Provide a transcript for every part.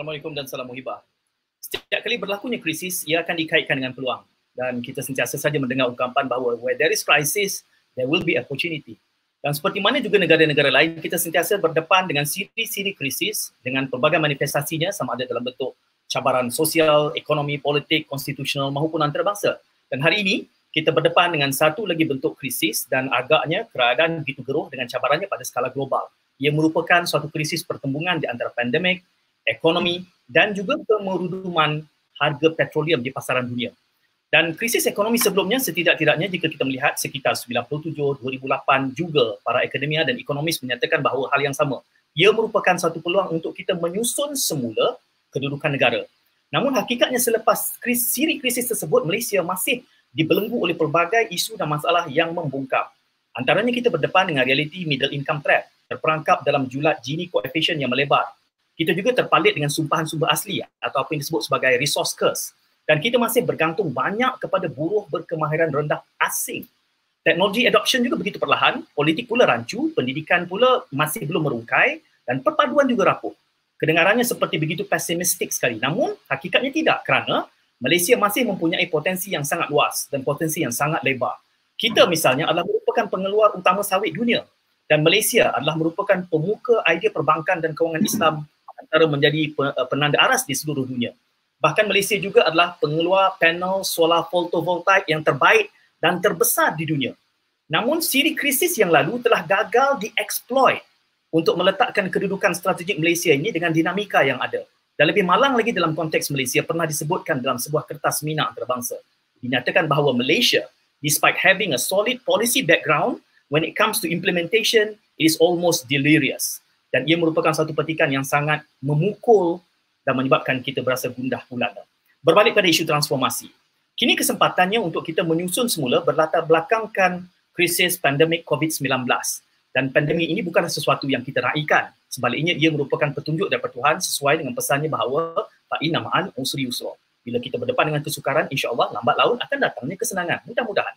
Assalamualaikum dan salam muhibah. Setiap kali berlakunya krisis, ia akan dikaitkan dengan peluang. Dan kita sentiasa saja mendengar ungkapan bahawa where there is crisis, there will be opportunity. Dan seperti mana juga negara-negara lain, kita sentiasa berdepan dengan siri-siri krisis dengan pelbagai manifestasinya, sama ada dalam bentuk cabaran sosial, ekonomi, politik, konstitusional maupun antarabangsa. Dan hari ini, kita berdepan dengan satu lagi bentuk krisis dan agaknya keadaan begitu geruh dengan cabarannya pada skala global. Ia merupakan suatu krisis pertembungan di antara pandemik, ekonomi dan juga kemeruduman harga petroleum di pasaran dunia. Dan krisis ekonomi sebelumnya setidak-tidaknya jika kita melihat sekitar 97, 2008 juga para akademia dan ekonomis menyatakan bahawa hal yang sama. Ia merupakan satu peluang untuk kita menyusun semula kedudukan negara. Namun hakikatnya selepas siri krisis tersebut, Malaysia masih dibelenggu oleh pelbagai isu dan masalah yang membungkam. Antaranya kita berdepan dengan realiti middle income trap, terperangkap dalam julat Gini coefficient yang melebar. Kita juga terpalit dengan sumpahan sumber asli atau apa yang disebut sebagai resource curse. Dan kita masih bergantung banyak kepada buruh berkemahiran rendah asing. Teknologi adoption juga begitu perlahan, politik pula rancu, pendidikan pula masih belum merungkai dan perpaduan juga rapuh. Kedengarannya seperti begitu pesimistik sekali. Namun hakikatnya tidak, kerana Malaysia masih mempunyai potensi yang sangat luas dan potensi yang sangat lebar. Kita misalnya adalah merupakan pengeluar utama sawit dunia dan Malaysia adalah merupakan pemuka idea perbankan dan kewangan Islam antara menjadi penanda aras di seluruh dunia. Bahkan Malaysia juga adalah pengeluar panel solar photovoltaik yang terbaik dan terbesar di dunia. Namun siri krisis yang lalu telah gagal dieksploit untuk meletakkan kedudukan strategik Malaysia ini dengan dinamika yang ada. Dan lebih malang lagi dalam konteks Malaysia pernah disebutkan dalam sebuah kertas minat antarabangsa. Dinyatakan bahawa Malaysia, despite having a solid policy background, when it comes to implementation, it is almost delirious. Dan ia merupakan satu petikan yang sangat memukul dan menyebabkan kita berasa gundah gulana. Berbalik pada isu transformasi. Kini kesempatannya untuk kita menyusun semula berlatar belakangkan krisis pandemik COVID-19. Dan pandemik ini bukanlah sesuatu yang kita raikan. Sebaliknya ia merupakan petunjuk daripada Tuhan sesuai dengan pesannya bahawa fa'inna ma'al usri yusra. Bila kita berdepan dengan kesukaran, insya-Allah lambat laun akan datangnya kesenangan. Mudah-mudahan.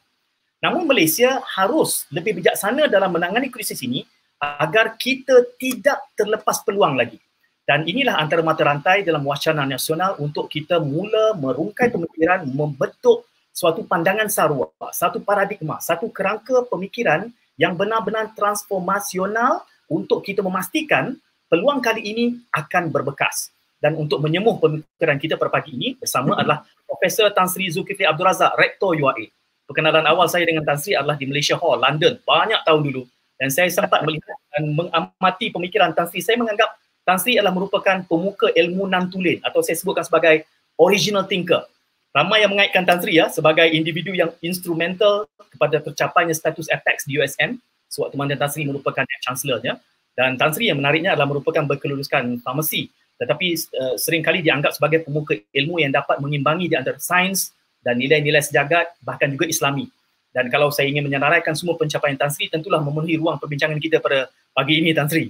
Namun Malaysia harus lebih bijaksana dalam menangani krisis ini agar kita tidak terlepas peluang lagi. Dan inilah antara mata rantai dalam wacana nasional untuk kita mula merungkai pemikiran, membentuk suatu pandangan sarwa, satu paradigma, satu kerangka pemikiran yang benar-benar transformasional untuk kita memastikan peluang kali ini akan berbekas. Dan untuk menyemuh pemikiran kita pada pagi ini bersama adalah Profesor Tan Sri Zulkifli Abdul Razak, Rektor UAE. Perkenalan awal saya dengan Tan Sri adalah di Malaysia Hall, London, banyak tahun dulu. Dan saya sempat melihat dan mengamati pemikiran Tan Sri. Saya menganggap Tan Sri adalah merupakan pemuka ilmu nan tulen atau saya sebutkan sebagai original thinker. Ramai yang mengaitkan Tan Sri sebagai individu yang instrumental kepada tercapainya status apex di USM sewaktu mana Tan Sri merupakan chancellor-nya. Dan Tan Sri yang menariknya adalah merupakan berkelulusan farmasi tetapi seringkali dianggap sebagai pemuka ilmu yang dapat mengimbangi di antara sains dan nilai-nilai sejagat bahkan juga Islami. Dan kalau saya ingin menyenaraikan semua pencapaian Tan Sri, tentulah memenuhi ruang perbincangan kita pada pagi ini, Tan Sri.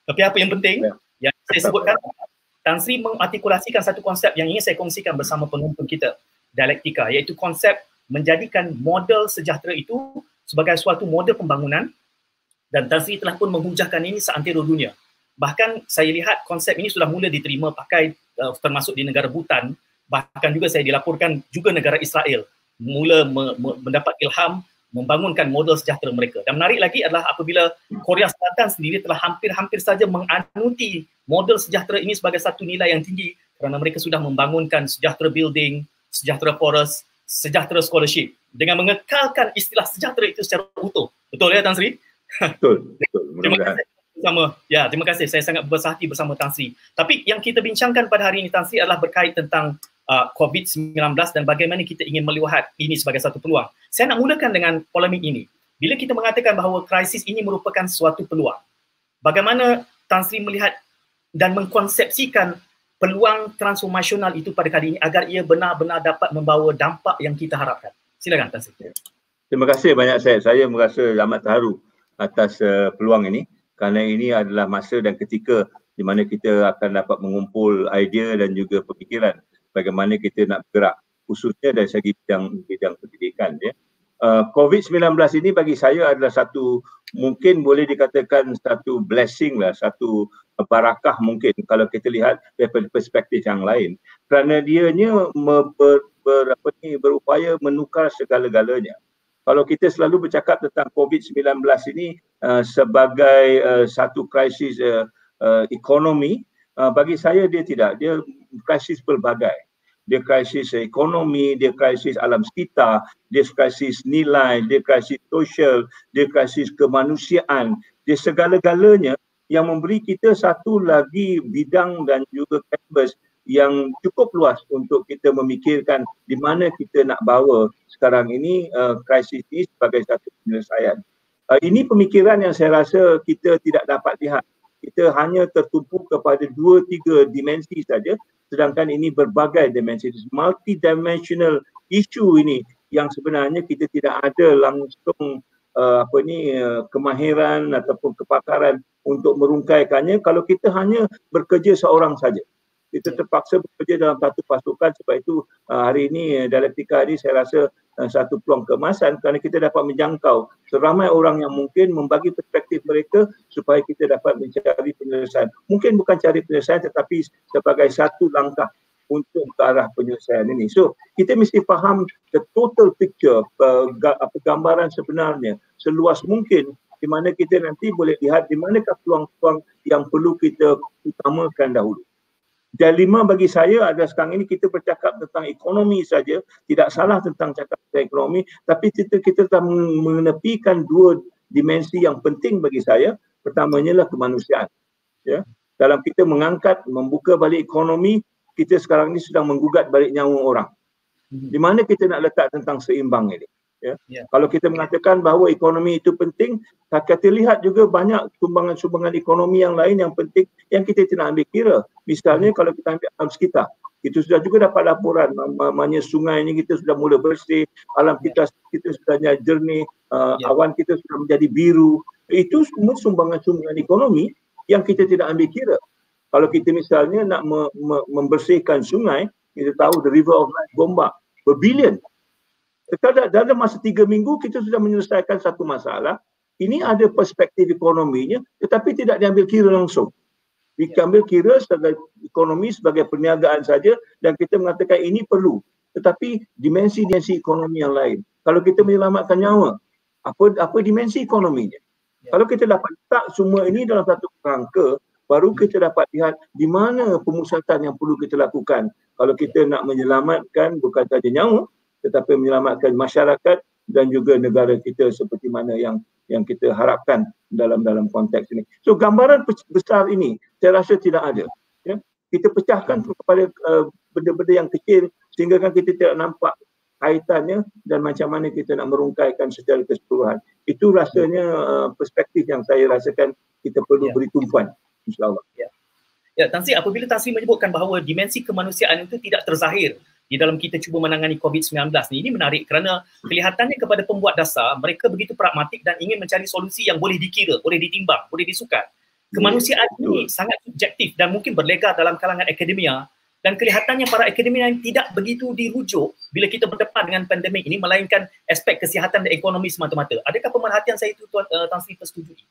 Tapi apa yang penting, yang saya sebutkan, Tan Sri mengartikulasikan satu konsep yang ingin saya kongsikan bersama penonton kita, dialektika, iaitu konsep menjadikan model sejahtera itu sebagai suatu model pembangunan dan Tan Sri telah pun menghujahkan ini seantero dunia. Bahkan saya lihat konsep ini sudah mula diterima pakai termasuk di negara Bhutan, bahkan juga saya dilaporkan juga negara Israel mula mendapat ilham membangunkan model sejahtera mereka. Dan menarik lagi adalah apabila Korea Selatan sendiri telah hampir-hampir saja menganuti model sejahtera ini sebagai satu nilai yang tinggi kerana mereka sudah membangunkan sejahtera building, sejahtera forest, sejahtera scholarship dengan mengekalkan istilah sejahtera itu secara utuh. Betul ya Tan Sri? Betul. Terima kasih bersama. Ya, terima kasih. Saya sangat berbesar hati bersama Tan Sri. Tapi yang kita bincangkan pada hari ini Tan Sri adalah berkait tentang COVID-19 dan bagaimana kita ingin melihat ini sebagai satu peluang. Saya nak mulakan dengan polemik ini. Bila kita mengatakan bahawa krisis ini merupakan suatu peluang, bagaimana Tan Sri melihat dan mengkonsepsikan peluang transformasional itu pada kali ini agar ia benar-benar dapat membawa dampak yang kita harapkan? Silakan Tan Sri. Terima kasih banyak saya merasa amat terharu atas peluang ini kerana ini adalah masa dan ketika di mana kita akan dapat mengumpul idea dan juga pemikiran bagaimana kita nak bergerak khususnya dari segi bidang pendidikan. COVID-19 ini bagi saya adalah satu, mungkin boleh dikatakan satu blessing lah, satu barakah mungkin kalau kita lihat daripada perspektif yang lain, kerana dianya berupaya menukar segala-galanya. Kalau kita selalu bercakap tentang COVID-19 ini sebagai satu krisis ekonomi, bagi saya dia tidak, dia krisis pelbagai. Dia krisis ekonomi, dia krisis alam sekitar, dia krisis nilai, dia krisis sosial, dia krisis kemanusiaan, dia segala-galanya yang memberi kita satu lagi bidang dan juga canvas yang cukup luas untuk kita memikirkan di mana kita nak bawa sekarang ini krisis ini sebagai satu penyelesaian. Ini pemikiran yang saya rasa kita tidak dapat lihat. Kita hanya tertumpu kepada 2-3 dimensi saja, sedangkan ini berbagai dimensi, multidimensional issue ini yang sebenarnya kita tidak ada langsung kemahiran ataupun kepakaran untuk merungkaikannya kalau kita hanya bekerja seorang saja. Kita terpaksa bekerja dalam satu pasukan, sebab itu hari ini dialektika ini saya rasa satu peluang keemasan kerana kita dapat menjangkau seramai orang yang mungkin membagi perspektif mereka supaya kita dapat mencari penyelesaian. Mungkin bukan cari penyelesaian tetapi sebagai satu langkah untuk ke arah penyelesaian ini. So, kita mesti faham the total picture, gambaran sebenarnya seluas mungkin di mana kita nanti boleh lihat di manakah peluang-peluang yang perlu kita utamakan dahulu. Dan 5 bagi saya adalah sekarang ini kita bercakap tentang ekonomi saja, tidak salah tentang cakap tentang ekonomi, tapi kita telah menepikan 2 dimensi yang penting bagi saya. Pertamanya lah kemanusiaan. Ya. Dalam kita mengangkat, membuka balik ekonomi, kita sekarang ini sedang menggugat balik nyawa orang. Di mana kita nak letak tentang seimbang ini? Ya. Kalau kita mengatakan bahawa ekonomi itu penting, kita lihat juga banyak sumbangan-sumbangan ekonomi yang lain yang penting yang kita tidak ambil kira. Misalnya kalau kita ambil alam sekitar, kita sudah juga dapat laporan namanya sungai ini kita sudah mula bersih, alam kita sudah jernih, awan kita sudah menjadi biru. Itu semua sumbangan-sumbangan ekonomi yang kita tidak ambil kira. Kalau kita misalnya nak membersihkan sungai, kita tahu the River of Life Gombak berbilion. Dalam masa 3 minggu kita sudah menyelesaikan satu masalah. Ini ada perspektif ekonominya tetapi tidak diambil kira langsung. Diambil kira sebagai ekonomi, sebagai perniagaan saja dan kita mengatakan ini perlu. Tetapi dimensi-dimensi ekonomi yang lain. Kalau kita menyelamatkan nyawa, apa dimensi ekonominya? Kalau kita dapat letak semua ini dalam satu kerangka, baru kita dapat lihat di mana pemusatan yang perlu kita lakukan. Kalau kita nak menyelamatkan bukan saja nyawa, tetapi menyelamatkan masyarakat dan juga negara kita seperti mana yang kita harapkan dalam konteks ini. So gambaran besar ini saya rasa tidak ada. Ya. Kita pecahkan kepada benda-benda yang kecil sehingga kan kita tidak nampak kaitannya dan macam mana kita nak merungkaikan secara keseluruhan. Itu rasanya perspektif yang saya rasakan kita perlu beri tumpuan, insyaAllah. Ya, Tan Sri, apabila Tan Sri menyebutkan bahawa dimensi kemanusiaan itu tidak terzahir di dalam kita cuba menangani COVID-19 ni, ini menarik kerana kelihatannya kepada pembuat dasar, mereka begitu pragmatik dan ingin mencari solusi yang boleh dikira, boleh ditimbang, boleh disukat. Kemanusiaan ini sangat subjektif dan mungkin berlegar dalam kalangan akademia dan kelihatannya para akademia yang tidak begitu dirujuk bila kita berdepan dengan pandemik ini melainkan aspek kesihatan dan ekonomi semata-mata. Adakah pemerhatian saya itu Tan Sri tersetujui?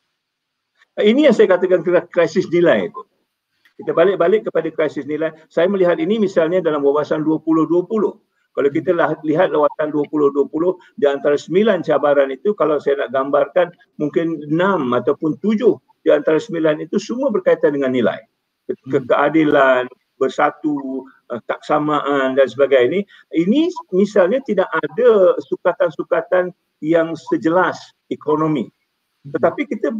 Ini yang saya katakan krisis nilai itu. Kita balik kepada krisis nilai. Saya melihat ini misalnya dalam wawasan 2020. Kalau kita lihat wawasan 2020, di antara 9 cabaran itu, kalau saya nak gambarkan, mungkin 6 ataupun 7 di antara 9 itu semua berkaitan dengan nilai. Keadilan, bersatu, kesamaan dan sebagainya. Ini misalnya tidak ada sukatan-sukatan yang sejelas ekonomi. Tetapi kita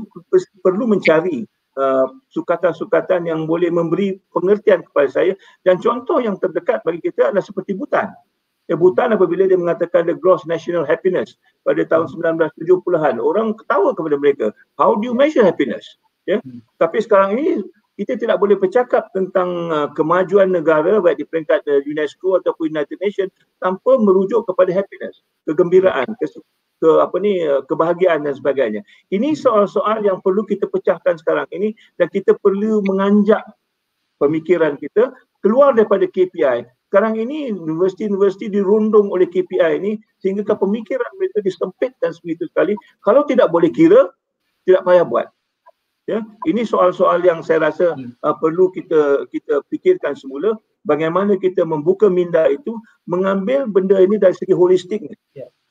perlu mencari sukatan-sukatan yang boleh memberi pengertian kepada saya dan contoh yang terdekat bagi kita adalah seperti Bhutan. Bhutan apabila dia mengatakan the gross national happiness pada tahun 1970-an, orang ketawa kepada mereka. How do you measure happiness? Ya. Tapi sekarang ini kita tidak boleh bercakap tentang kemajuan negara baik di peringkat UNESCO ataupun United Nations tanpa merujuk kepada happiness, kegembiraan, kebahagiaan dan sebagainya. Ini soal-soal yang perlu kita pecahkan sekarang ini dan kita perlu menganjak pemikiran kita keluar daripada KPI. Sekarang ini universiti-universiti dirundung oleh KPI ini sehingga pemikiran mereka disempitkan sebegitu sekali. Kalau tidak boleh kira, tidak payah buat. Ya, ini soal-soal yang saya rasa perlu kita fikirkan semula, bagaimana kita membuka minda itu, mengambil benda ini dari segi holistik.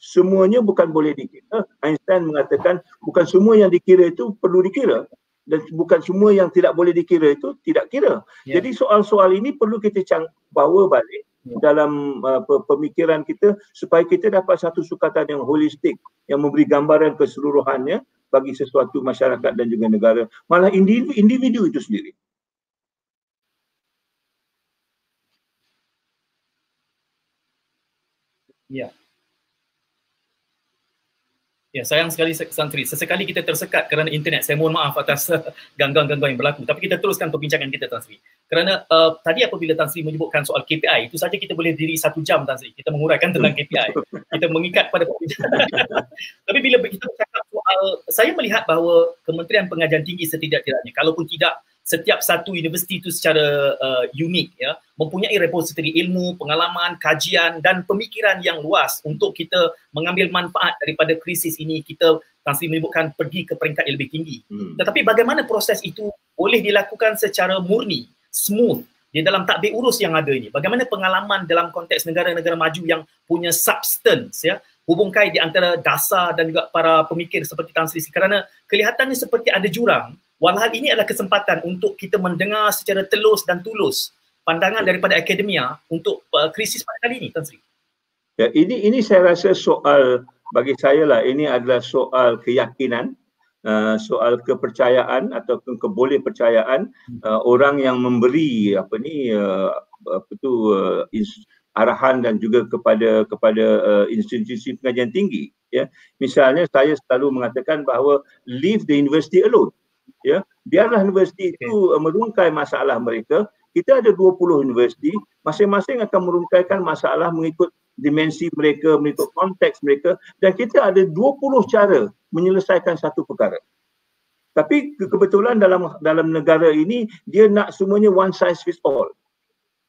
Semuanya bukan boleh dikira. Einstein mengatakan bukan semua yang dikira itu perlu dikira, dan bukan semua yang tidak boleh dikira itu tidak kira. Jadi soal-soal ini perlu kita bawa balik dalam pemikiran kita, supaya kita dapat satu sukatan yang holistik, yang memberi gambaran keseluruhannya bagi sesuatu masyarakat dan juga negara, malah individu itu sendiri. Ya. Ya, sayang sekali Santri. Sesekali kita tersekat kerana internet. Saya mohon maaf atas gangguan-gangguan yang berlaku. Tapi kita teruskan perbincangan kita, Tan Sri. Kerana tadi apabila Tan Sri menyebutkan soal KPI, itu saja kita boleh diri 1 jam, Tan Sri. Kita menguraikan tentang KPI. Kita mengikat pada perbincangan. Tapi bila kita bercakap soal, saya melihat bahawa Kementerian Pengajian Tinggi setidak-tidaknya, kalaupun tidak setiap satu universiti itu secara unik, ya, mempunyai repository ilmu, pengalaman, kajian dan pemikiran yang luas untuk kita mengambil manfaat daripada krisis ini. Kita Tan Sri menyebutkan pergi ke peringkat yang lebih tinggi. Tetapi bagaimana proses itu boleh dilakukan secara murni, smooth di dalam tadbir urus yang ada ini? Bagaimana pengalaman dalam konteks negara-negara maju yang punya substance, ya, hubungkai di antara dasar dan juga para pemikir seperti Tan Sri, kerana kelihatannya seperti ada jurang. Walhal ini adalah kesempatan untuk kita mendengar secara telus dan tulus pandangan daripada akademia untuk krisis pada kali ini, Tan Sri. Ya, ini saya rasa soal, bagi saya lah, ini adalah soal keyakinan, soal kepercayaan atau kebolehpercayaan orang yang memberi arahan dan juga kepada institusi pengajian tinggi. Ya, misalnya saya selalu mengatakan bahawa leave the university alone. Ya, biarlah universiti itu merungkai masalah mereka. Kita ada 20 universiti, masing-masing akan merungkaikan masalah mengikut dimensi mereka, mengikut konteks mereka, dan kita ada 20 cara menyelesaikan satu perkara. Tapi kebetulan dalam negara ini, dia nak semuanya one size fits all.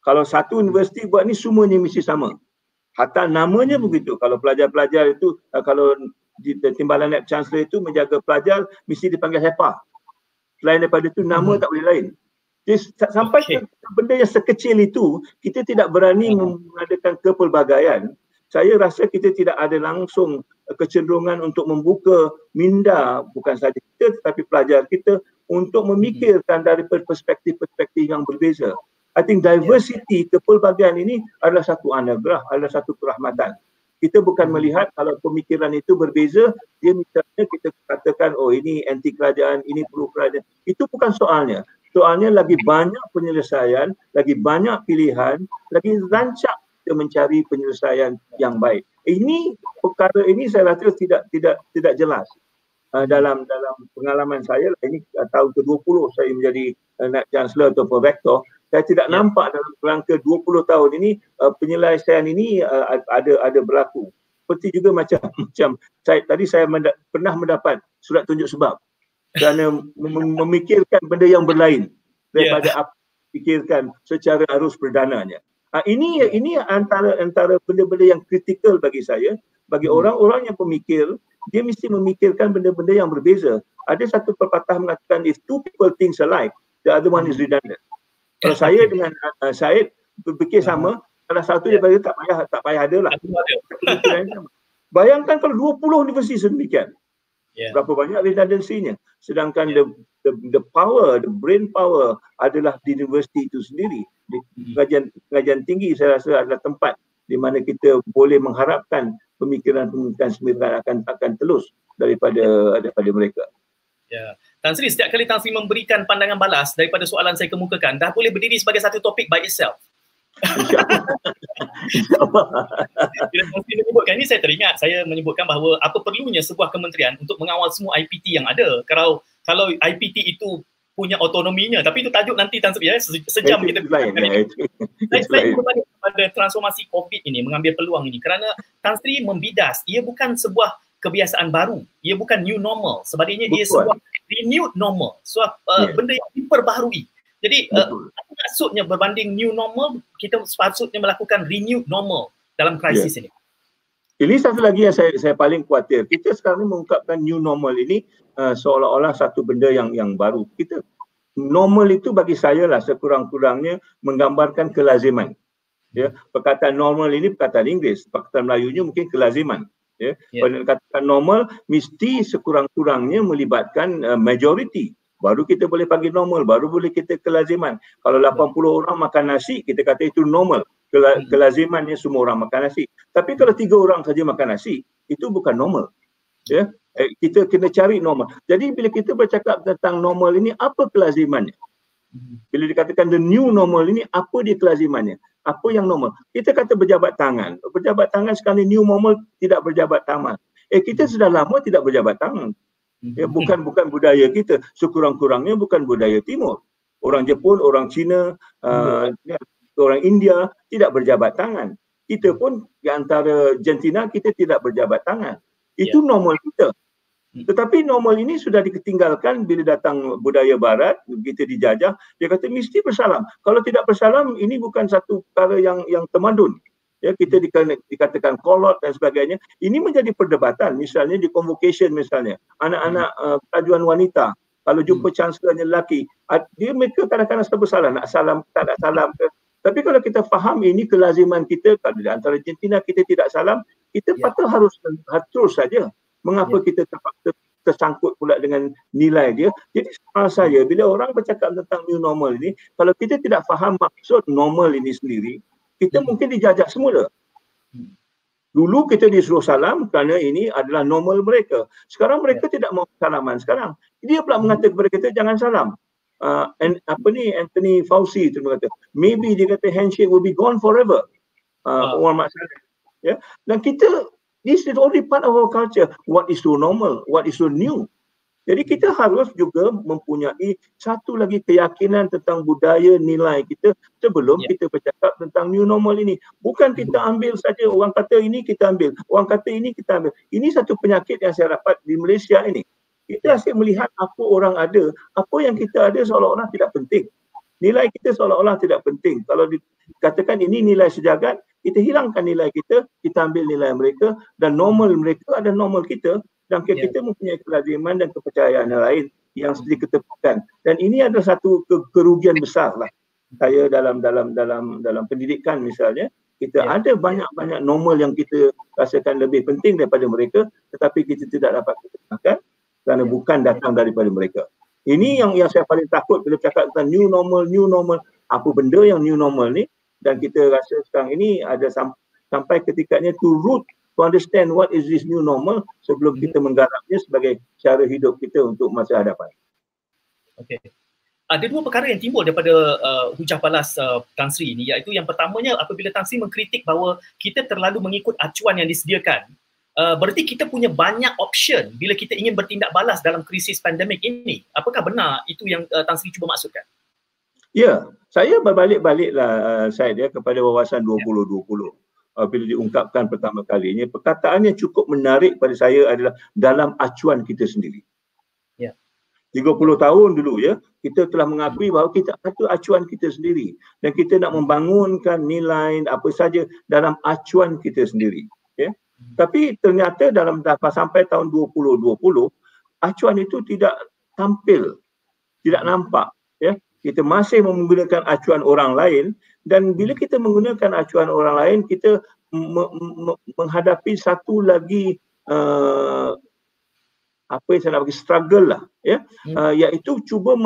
Kalau satu universiti buat ni, semuanya mesti sama. Hatta namanya begitu. Kalau pelajar-pelajar itu, kalau di Timbalan Naib Chancellor itu menjaga pelajar, mesti dipanggil HEPA. Selain daripada itu, nama tak boleh lain. Jadi sampai benda yang sekecil itu, kita tidak berani mengadakan kepelbagaian. Saya rasa kita tidak ada langsung kecenderungan untuk membuka minda, bukan sahaja kita tetapi pelajar kita, untuk memikirkan dari perspektif-perspektif yang berbeza. I think diversity, kepelbagaian ini adalah satu anugerah, adalah satu kerahmatan. Kita bukan melihat kalau pemikiran itu berbeza, dia misalnya kita katakan, oh ini anti kerajaan, ini pro kerajaan. Itu bukan soalnya. Soalnya lagi banyak penyelesaian, lagi banyak pilihan, lagi rancak kita mencari penyelesaian yang baik. Ini perkara ini saya rasa tidak jelas. Dalam pengalaman saya, ini tahun ke-20 saya menjadi Naib Chancellor ataupun Rektor, saya tidak nampak dalam kerangka 20 tahun ini penyelesaian ini ada berlaku. Seperti juga macam saya pernah mendapat surat tunjuk sebab kerana memikirkan benda yang berlain daripada apa fikirkan secara arus perdananya. Ini antara benda-benda yang kritikal bagi saya, bagi orang-orang yang pemikir, dia mesti memikirkan benda-benda yang berbeza. Ada satu pepatah mengatakan, if two people think alike, the other one is redundant. Kalau saya dengan Syed berfikir sama, salah satu daripada tak payah ada lah. Bayangkan kalau 20 universiti sedemikian. Berapa banyak redundancy-nya. Sedangkan the power, the brain power adalah di universiti itu sendiri. Di pengajian tinggi saya rasa adalah tempat di mana kita boleh mengharapkan pemikiran-pemikiran akan telus daripada mereka. Ya. Tan Sri, setiap kali Tan Sri memberikan pandangan balas daripada soalan saya kemukakan, dah boleh berdiri sebagai satu topik by itself. Bila Tan Sri menyebutkan ini, saya teringat, saya menyebutkan bahawa apa perlunya sebuah kementerian untuk mengawal semua IPT yang ada. Kalau IPT itu punya autonominya, tapi itu tajuk nanti Tan Sri, sejam kita bincangkan. Saya berbalik kepada transformasi COVID ini, mengambil peluang ini, kerana Tan Sri membidas, ia bukan sebuah kebiasaan baru, ia bukan new normal, sebaliknya dia sebuah renewed normal, benda yang diperbaharui. Jadi maksudnya berbanding new normal, kita sepatutnya melakukan renewed normal dalam krisis ini. Ini satu lagi yang saya paling khawatir. Kita sekarang ni mengungkapkan new normal ini seolah-olah satu benda yang baru. Kita normal itu bagi saya lah sekurang-kurangnya menggambarkan kelaziman. Ya, perkataan normal ini perkataan Inggeris, perkataan Melayunya mungkin kelaziman. Ya, perkataan normal mesti sekurang-kurangnya melibatkan majority. Baru kita boleh panggil normal, baru boleh kita kelaziman. Kalau 80 orang makan nasi, kita kata itu normal. Kelazimannya semua orang makan nasi. Tapi kalau 3 orang saja makan nasi, itu bukan normal. Ya, kita kena cari normal. Jadi bila kita bercakap tentang normal ini, apa kelazimannya? Bila dikatakan the new normal ini, apa dia kelazimannya? Apa yang normal? Kita kata berjabat tangan. Berjabat tangan sekarang new normal tidak berjabat tangan. Kita sudah lama tidak berjabat tangan. Ya, bukan budaya kita. Sekurang-kurangnya bukan budaya Timur. Orang Jepun, orang Cina, orang India tidak berjabat tangan. Kita pun di antara Argentina kita tidak berjabat tangan. Itu normal kita. Tetapi normal ini sudah ditinggalkan bila datang budaya barat, kita dijajah, dia kata mesti bersalam. Kalau tidak bersalam, ini bukan satu perkara yang temadun. Ya, kita dikatakan kolot dan sebagainya. Ini menjadi perdebatan, misalnya di convocation misalnya. Anak-anak pelajuan wanita, kalau jumpa chancellornya lelaki, mereka kadang-kadang suka bersalam, nak salam, tak nak salam ke. Tapi kalau kita faham ini kelaziman kita, kalau di antara Argentina kita tidak salam, kita patut harus terus saja. Mengapa kita tersangkut pula dengan nilai dia? Jadi soal saya, bila orang bercakap tentang new normal ini, kalau kita tidak faham maksud normal ini sendiri, kita mungkin dijajah semula. Dulu kita disuruh salam kerana ini adalah normal mereka. Sekarang mereka tidak mau salaman sekarang. Dia pula mengatakan kepada kita jangan salam. Anthony Fauci itu kata, maybe dia kata handshake will be gone forever. Orang masalah. Ya. Dan kita, this is only part of our culture. What is so normal? What is so new? Jadi kita harus juga mempunyai satu lagi keyakinan tentang budaya nilai kita sebelum kita bercakap tentang new normal ini. Bukan kita ambil saja orang kata ini kita ambil, orang kata ini kita ambil. Ini satu penyakit yang saya dapat di Malaysia ini. Kita asyik melihat apa orang ada, apa yang kita ada seolah-olah tidak penting. Nilai kita seolah-olah tidak penting. Kalau dikatakan ini nilai sejagat, kita hilangkan nilai kita, kita ambil nilai mereka dan normal mereka ada normal kita. Dan kita mempunyai kelaziman dan kepercayaan yang lain yang sedikit ketepukan. Dan ini adalah satu kerugian besar lah. Saya dalam pendidikan misalnya, kita ada banyak normal yang kita rasakan lebih penting daripada mereka, tetapi kita tidak dapat gunakan kerana bukan datang daripada mereka. Ini yang saya paling takut bila cakap tentang new normal, apa benda yang new normal ni, dan kita rasa sekarang ini ada sampai ketikanya to understand what is this new normal sebelum kita menggarapnya sebagai cara hidup kita untuk masa hadapan. Okey. Ada dua perkara yang timbul daripada hujah balas Tan Sri ini, iaitu yang pertamanya apabila Tan Sri mengkritik bahawa kita terlalu mengikut acuan yang disediakan, berarti kita punya banyak option bila kita ingin bertindak balas dalam krisis pandemik ini. Apakah benar itu yang Tan Sri cuba maksudkan? Ya, saya berbalik-baliklah Syed kepada wawasan 2020. Bila diungkapkan pertama kalinya, perkataannya cukup menarik pada saya adalah dalam acuan kita sendiri. 30 tahun dulu kita telah mengakui bahawa kita ada acuan kita sendiri dan kita nak membangunkan nilai apa saja dalam acuan kita sendiri. Tapi ternyata sampai tahun 2020, acuan itu tidak tampil, tidak nampak. Kita masih menggunakan acuan orang lain, dan bila kita menggunakan acuan orang lain, kita menghadapi satu lagi apa yang saya nak bagi struggle lah, iaitu cuba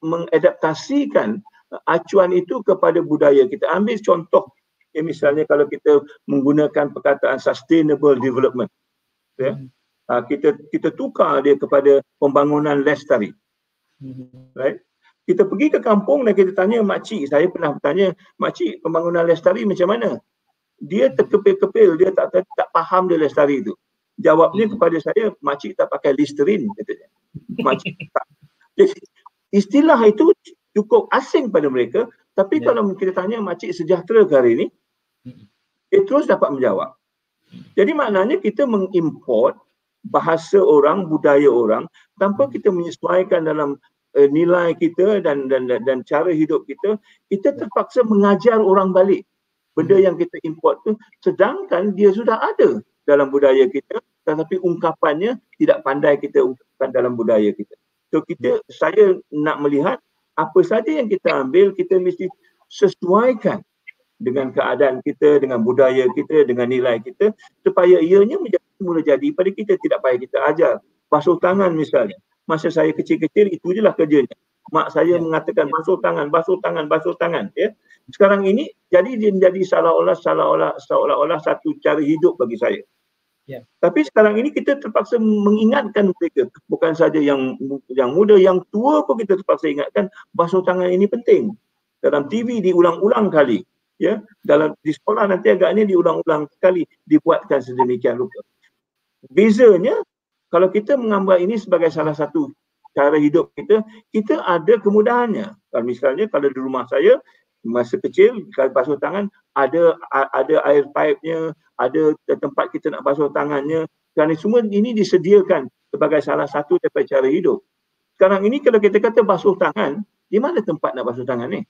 mengadaptasikan acuan itu kepada budaya kita. Ambil contoh, misalnya kalau kita menggunakan perkataan sustainable development, kita tukar dia kepada pembangunan lestari, right? Kita pergi ke kampung dan kita tanya makcik, saya pernah bertanya, makcik pembangunan lestari macam mana? Dia terkepil-kepil, dia tak faham dia lestari itu. Jawabnya kepada saya, makcik tak pakai listerin, katanya. Makcik tak. Jadi, istilah itu cukup asing pada mereka, tapi kalau kita tanya makcik sejahtera ke hari ini, dia terus dapat menjawab. Jadi maknanya kita mengimport bahasa orang, budaya orang, tanpa kita menyesuaikan dalam nilai kita dan cara hidup kita, kita terpaksa mengajar orang balik benda yang kita import tu, sedangkan dia sudah ada dalam budaya kita, tetapi ungkapannya tidak pandai kita ungkapkan dalam budaya kita. So saya nak melihat apa saja yang kita ambil, kita mesti sesuaikan dengan keadaan kita, dengan budaya kita, dengan nilai kita, supaya ianya mula jadi pada kita, tidak payah kita ajar. Basuh tangan misalnya. Masa saya kecil-kecil, itu je lah kerjanya. Mak saya mengatakan basuh tangan, basuh tangan, basuh tangan. Ya. Sekarang ini jadi dia menjadi seolah-olah satu cara hidup bagi saya. Yeah. Tapi sekarang ini kita terpaksa mengingatkan mereka, bukan saja yang muda, yang tua pun kita terpaksa ingatkan basuh tangan ini penting. Dalam TV diulang-ulang kali, ya. Di sekolah nanti agaknya diulang-ulang sekali, dibuatkan sedemikian rupa. Bezanya, kalau kita mengambil ini sebagai salah satu cara hidup kita, kita ada kemudahannya. Misalnya kalau di rumah saya masa kecil, kalau basuh tangan ada air pipe-nya, ada tempat kita nak basuh tangannya, kerana semua ini disediakan sebagai salah satu daripada cara hidup. Sekarang ini kalau kita kata basuh tangan, di mana tempat nak basuh tangan ni?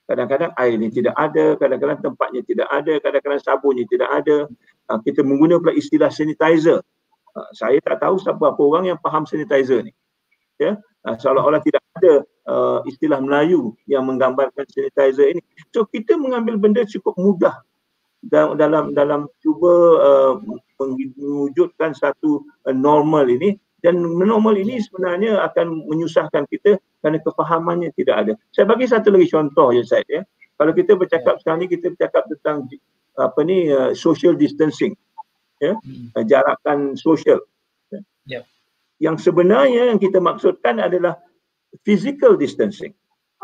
Kadang-kadang air ni tidak ada, kadang-kadang tempatnya tidak ada, kadang-kadang sabunnya tidak ada. Kita menggunakan pula istilah sanitizer. Saya tak tahu siapa orang yang faham sanitizer ni. Ya, seolah-olah tidak ada istilah Melayu yang menggambarkan sanitizer ini. So kita mengambil benda cukup mudah dalam cuba mewujudkan satu normal ini, dan normal ini sebenarnya akan menyusahkan kita kerana kefahamannya tidak ada. Saya bagi satu lagi contoh je Syed, ya. Kalau kita bercakap sekarang ni, kita bercakap tentang social distancing, ya, jarakan sosial. Ya. Yang sebenarnya yang kita maksudkan adalah physical distancing.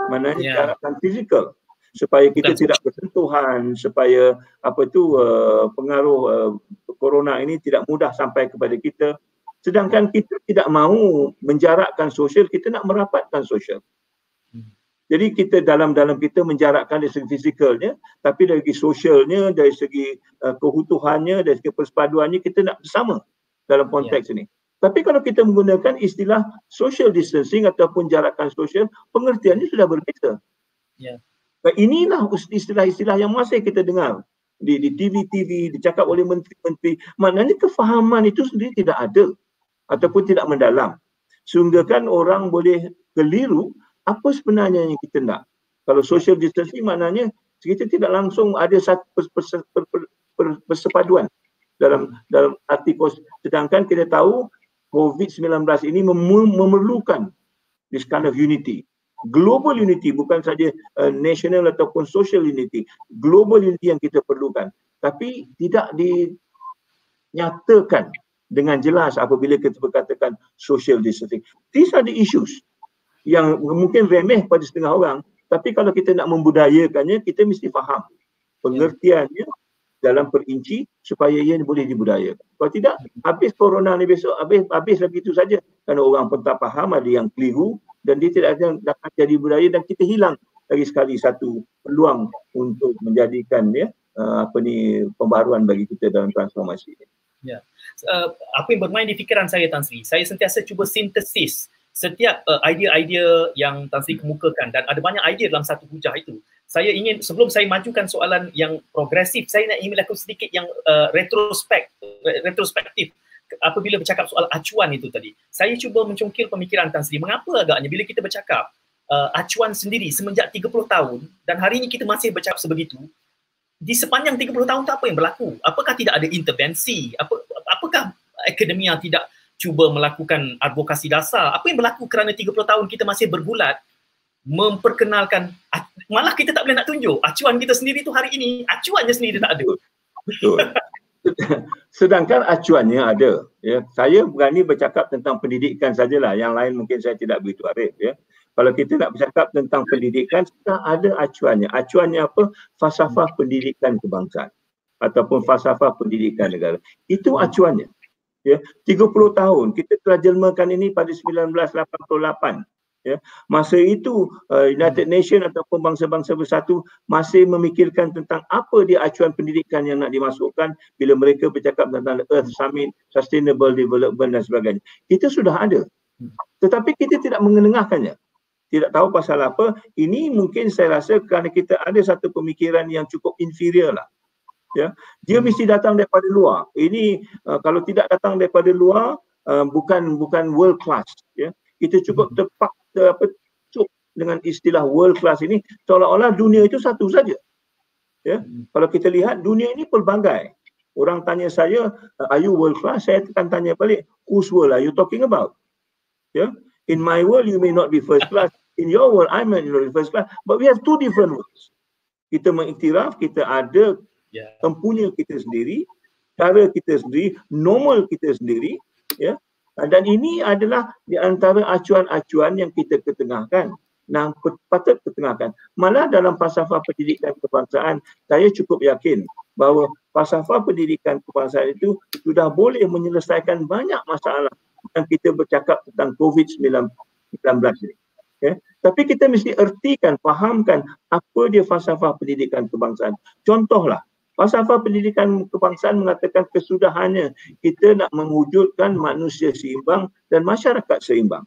Maknanya jarakan fizikal, supaya kita tidak bersentuhan, supaya pengaruh corona ini tidak mudah sampai kepada kita. Sedangkan kita tidak mahu menjarakkan sosial, kita nak merapatkan sosial. Jadi kita dalam kita menjarakkan dari segi fizikalnya, tapi dari segi sosialnya, dari segi keutuhannya, dari segi persepaduannya, kita nak bersama dalam konteks ini. Tapi kalau kita menggunakan istilah social distancing ataupun jarakan sosial, pengertiannya sudah berbeza. Dan inilah istilah-istilah yang masih kita dengar di TV-TV, dicakap oleh menteri-menteri. Maknanya kefahaman itu sendiri tidak ada ataupun tidak mendalam. Sehingga kan orang boleh keliru apa sebenarnya yang kita nak. Kalau social distancing maknanya kita tidak langsung ada satu persepaduan dalam arti sedangkan kita tahu COVID-19 ini memerlukan this kind of unity. Global unity, bukan saja national ataupun social unity. Global unity yang kita perlukan. Tapi tidak dinyatakan dengan jelas apabila kita berkatakan social distancing. These are the issues yang mungkin remeh pada setengah orang. Tapi kalau kita nak membudayakannya, kita mesti faham pengertiannya dalam perinci supaya ia boleh dibudayakan. Kalau tidak, habis corona ni besok, habis begitu saja. Kerana orang pun tak faham, ada yang keliru dan dia tidak dapat jadi budaya, dan kita hilang lagi sekali satu peluang untuk menjadikan pembaruan bagi kita dalam transformasi ini. Ya. Apa yang bermain di fikiran saya, Tan Sri, saya sentiasa cuba sintesis setiap idea-idea yang Tan Sri kemukakan, dan ada banyak idea dalam satu hujah itu. Saya ingin, sebelum saya majukan soalan yang progresif, saya ingin melakukan sedikit yang retrospektif apabila bercakap soal acuan itu tadi. Saya cuba mencongkil pemikiran Tan Sri, mengapa agaknya bila kita bercakap acuan sendiri semenjak 30 tahun dan hari ini kita masih bercakap sebegitu, di sepanjang 30 tahun itu apa yang berlaku? Apakah tidak ada intervensi? Apakah akademia tidak cuba melakukan advokasi dasar? Apa yang berlaku kerana 30 tahun kita masih bergulat memperkenalkan, malah kita tak boleh nak tunjuk acuan kita sendiri tu hari ini, acuannya sendiri tak ada. Betul. Sedangkan acuannya ada. Ya. Saya berani bercakap tentang pendidikan sajalah, yang lain mungkin saya tidak begitu arif. Ya. Kalau kita nak bercakap tentang pendidikan, kita ada acuannya. Acuannya apa? Falsafah pendidikan kebangsaan ataupun falsafah pendidikan negara. Itu acuannya. Ya. 30 tahun, kita terjemakan ini pada 1988. Ya. Masa itu United Nations ataupun bangsa-bangsa bersatu masih memikirkan tentang apa dia acuan pendidikan yang nak dimasukkan bila mereka bercakap tentang Earth Summit, Sustainable Development dan sebagainya. Kita sudah ada, tetapi kita tidak mengenengahkannya. Tidak tahu pasal apa. Ini mungkin saya rasa kerana kita ada satu pemikiran yang cukup inferior lah. Ya, dia mesti datang daripada luar. Ini kalau tidak datang daripada luar, bukan world class. Ya, kita cukup cuk dengan istilah world class ini, seolah-olah dunia itu satu saja. Ya, kalau kita lihat dunia ini pelbagai. Orang tanya saya, are you world class? Saya akan tanya balik, whose world are you talking about? Ya, in my world you may not be first class. In your world I may not be first class. But we have two different worlds. Kita mengiktiraf, kita ada empunya kita sendiri, cara kita sendiri, normal kita sendiri, ya. Dan ini adalah di antara acuan-acuan yang kita ketengahkan, yang patut ketengahkan. Malah dalam falsafah pendidikan kebangsaan, saya cukup yakin bahawa falsafah pendidikan kebangsaan itu sudah boleh menyelesaikan banyak masalah yang kita bercakap tentang COVID-19 ini. Ya. Tapi kita mesti ertikan, fahamkan apa dia falsafah pendidikan kebangsaan. Contohlah, falsafah pendidikan kebangsaan mengatakan kesudahannya kita nak mewujudkan manusia seimbang dan masyarakat seimbang.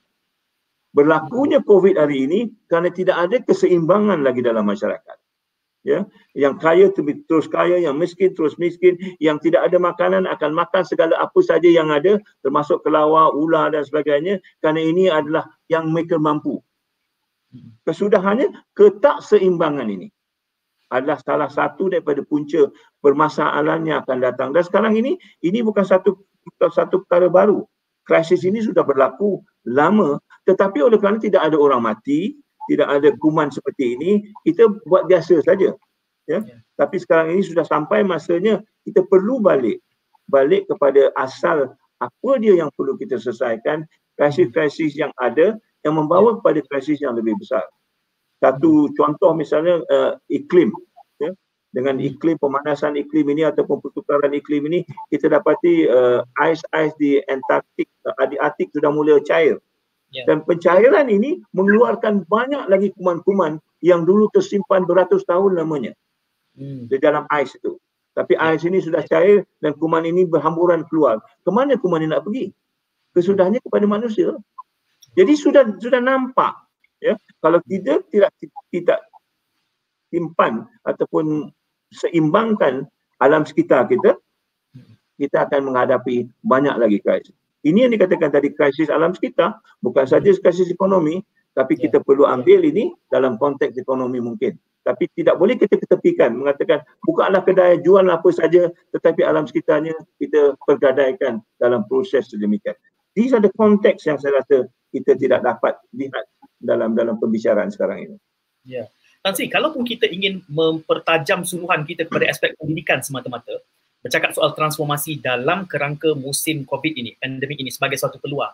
Berlakunya COVID hari ini kerana tidak ada keseimbangan lagi dalam masyarakat. Ya, yang kaya terus kaya, yang miskin terus miskin, yang tidak ada makanan akan makan segala apa saja yang ada, termasuk kelawar, ular dan sebagainya, kerana ini adalah yang mereka mampu. Kesudahannya, ketakseimbangan ini adalah salah satu daripada punca permasalahan yang akan datang. Dan sekarang ini bukan satu perkara baru. Krisis ini sudah berlaku lama, tetapi oleh kerana tidak ada orang mati, tidak ada kuman seperti ini, kita buat biasa saja. Ya? Tapi sekarang ini sudah sampai masanya kita perlu balik kepada asal apa dia yang perlu kita selesaikan, krisis-krisis yang ada yang membawa kepada krisis yang lebih besar. Satu contoh misalnya iklim. Ya? Dengan iklim, pemanasan iklim ini ataupun pertukaran iklim ini, kita dapati ais di Antarktik, di Arktik sudah mula cair. Dan pencairan ini mengeluarkan banyak lagi kuman-kuman yang dulu tersimpan beratus tahun lamanya di dalam ais itu. Tapi ais ini sudah cair dan kuman ini berhamburan keluar. Kemana kuman ini nak pergi? Kesudahnya kepada manusia. Jadi sudah nampak, ya, kalau kita tidak simpan ataupun seimbangkan alam sekitar kita, kita akan menghadapi banyak lagi krisis. Ini yang dikatakan tadi, krisis alam sekitar, bukan saja krisis ekonomi, tapi kita perlu ambil ini dalam konteks ekonomi mungkin. Tapi tidak boleh kita ketepikan, mengatakan bukalah kedai, jual apa saja, tetapi alam sekitarnya kita pergadaikan dalam proses sedemikian. These are the konteks yang saya rasa kita tidak dapat lihat dalam pembicaraan sekarang ini. Ya. Tan Sri, kalaupun kita ingin mempertajam suruhan kita kepada aspek pendidikan semata-mata, bercakap soal transformasi dalam kerangka musim COVID ini, pandemik ini sebagai suatu peluang,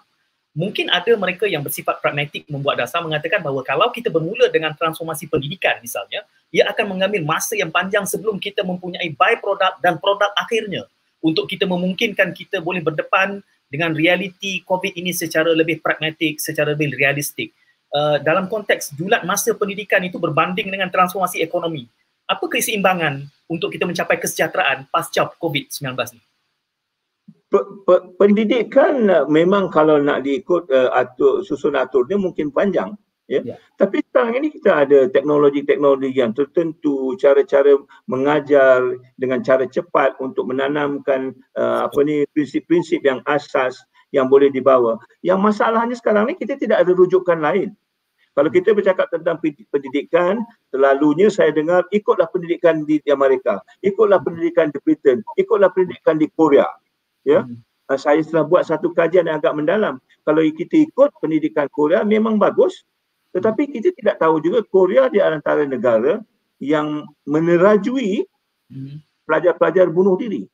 mungkin ada mereka yang bersifat pragmatik membuat dasar mengatakan bahawa kalau kita bermula dengan transformasi pendidikan misalnya, ia akan mengambil masa yang panjang sebelum kita mempunyai byproduct dan produk akhirnya untuk kita memungkinkan kita boleh berdepan dengan realiti COVID ini secara lebih pragmatik, secara lebih realistik. Dalam konteks julat masa pendidikan itu berbanding dengan transformasi ekonomi. Apa keseimbangan untuk kita mencapai kesejahteraan pasca COVID-19 ni? Pendidikan memang kalau nak diikut susun aturnya mungkin panjang. Ya. Tapi sekarang ini kita ada teknologi-teknologi yang tertentu, cara-cara mengajar dengan cara cepat untuk menanamkan prinsip-prinsip yang asas yang boleh dibawa. Yang masalahnya sekarang ni kita tidak ada rujukan lain. Kalau kita bercakap tentang pendidikan, selalunya saya dengar ikutlah pendidikan di Amerika, ikutlah pendidikan di Britain, ikutlah pendidikan di Korea. Ya, saya telah buat satu kajian yang agak mendalam. Kalau kita ikut pendidikan Korea memang bagus, tetapi kita tidak tahu juga Korea di antara negara yang menerajui pelajar-pelajar bunuh diri.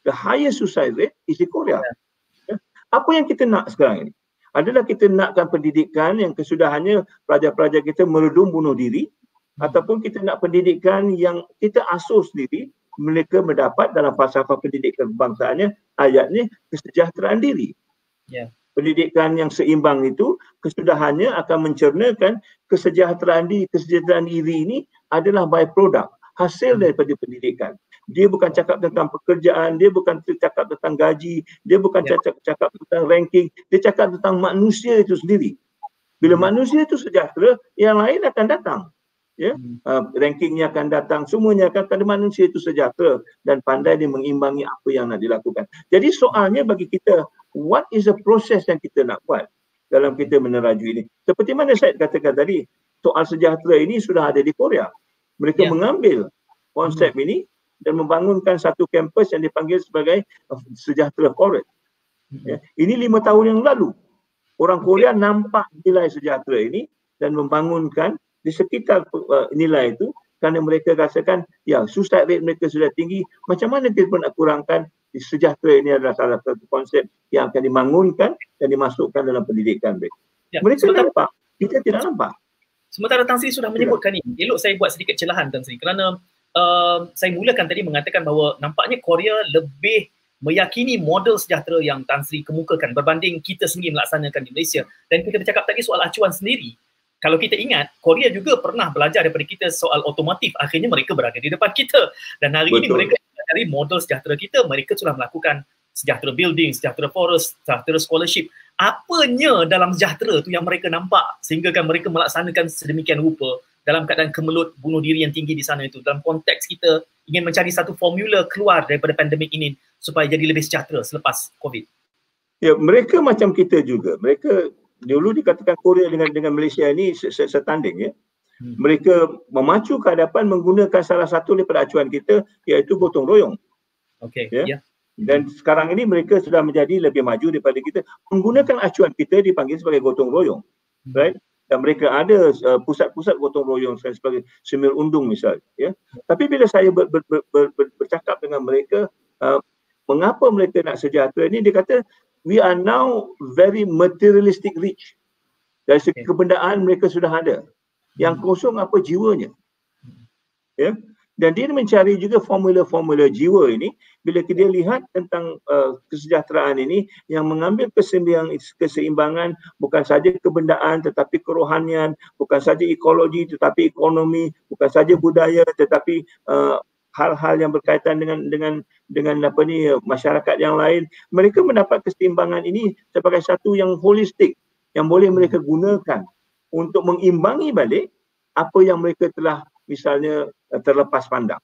The highest suicide rate is di Korea. Ya. Apa yang kita nak sekarang ini? Adalah kita nakkan pendidikan yang kesudahannya pelajar-pelajar kita meredum bunuh diri, ataupun kita nak pendidikan yang kita asuh sendiri, mereka mendapat dalam falsafah pendidikan kebangsaannya ayatnya kesejahteraan diri. Pendidikan yang seimbang itu kesudahannya akan mencernakan kesejahteraan diri ini adalah byproduct, hasil daripada pendidikan. Dia bukan cakap tentang pekerjaan, dia bukan cakap tentang gaji, dia bukan cakap tentang ranking, dia cakap tentang manusia itu sendiri. Bila manusia itu sejahtera, yang lain akan datang. ya, rankingnya akan datang, semuanya akan pada manusia itu sejahtera dan pandai dia mengimbangi apa yang nak dilakukan. Jadi soalnya bagi kita, what is the process yang kita nak buat dalam kita meneraju ini? Seperti mana saya katakan tadi, soal sejahtera ini sudah ada di Korea. Mereka mengambil konsep ini dan membangunkan satu kampus yang dipanggil sebagai Sejahtera Korea. Ya. Ini 5 tahun yang lalu. Orang Korea nampak nilai sejahtera ini dan membangunkan di sekitar nilai itu kerana mereka rasakan ya suicide rate mereka sudah tinggi. Macam mana kita nak kurangkan sejahtera ini adalah salah satu konsep yang akan dibangunkan dan dimasukkan dalam pendidikan mereka. Ya, mereka nampak, kita tidak nampak. Sementara Tan Sri sudah menyebutkan ini, elok saya buat sedikit celahan Tan Sri kerana saya mulakan tadi mengatakan bahawa nampaknya Korea lebih meyakini model sejahtera yang Tan Sri kemukakan berbanding kita sendiri melaksanakan di Malaysia. Dan kita bercakap tadi soal acuan sendiri. Kalau kita ingat, Korea juga pernah belajar daripada kita soal otomotif. Akhirnya mereka berada di depan kita. Dan hari ini mereka dari model sejahtera kita, mereka sudah melakukan sejahtera building, sejahtera forest, sejahtera scholarship. Apanya dalam sejahtera tu yang mereka nampak sehingga kan mereka melaksanakan sedemikian rupa dalam keadaan kemelut bunuh diri yang tinggi di sana itu. Dalam konteks kita ingin mencari satu formula keluar daripada pandemik ini supaya jadi lebih sejahtera selepas COVID. Ya, mereka macam kita juga. Mereka dulu dikatakan Korea dengan Malaysia ini setanding ya. Mereka memacu ke hadapan menggunakan salah satu daripada acuan kita iaitu gotong royong. Okey, ya. Dan sekarang ini mereka sudah menjadi lebih maju daripada kita. Menggunakan acuan kita dipanggil sebagai gotong royong. Right? Dan mereka ada pusat-pusat gotong royong sebagai Semir Undung misalnya. Ya. Tapi bila saya bercakap dengan mereka, mengapa mereka nak sejahtera ini, dia kata, we are now very materialistic rich. Dari segi kebendaan mereka sudah ada. Yang kosong apa jiwanya. Ya. Dan dia mencari juga formula-formula jiwa ini bila kita lihat tentang kesejahteraan ini yang mengambil keseimbangan bukan saja kebendaan tetapi kerohanian, bukan saja ekologi tetapi ekonomi, bukan saja budaya tetapi hal-hal yang berkaitan dengan apa ni masyarakat yang lain. Mereka mendapat keseimbangan ini sebagai satu yang holistik yang boleh mereka gunakan untuk mengimbangi balik apa yang mereka telah misalnya terlepas pandang.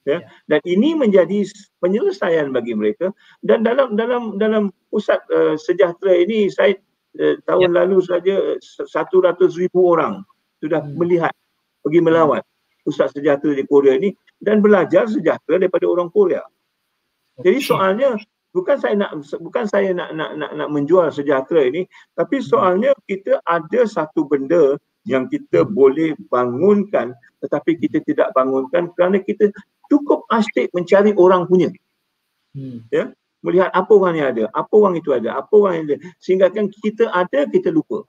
Ya. Dan ini menjadi penyelesaian bagi mereka. Dan dalam pusat sejahtera ini saya tahun lalu saja 100,000 orang sudah melihat pergi melawat pusat sejahtera di Korea ini dan belajar sejahtera daripada orang Korea. Jadi soalnya bukan saya nak menjual sejahtera ini, tapi soalnya kita ada satu benda yang kita boleh bangunkan tetapi kita tidak bangunkan kerana kita cukup asyik mencari orang punya. Ya, melihat apa orang yang ada, apa orang itu ada, apa orang yang ada, sehingga kan kita ada kita lupa.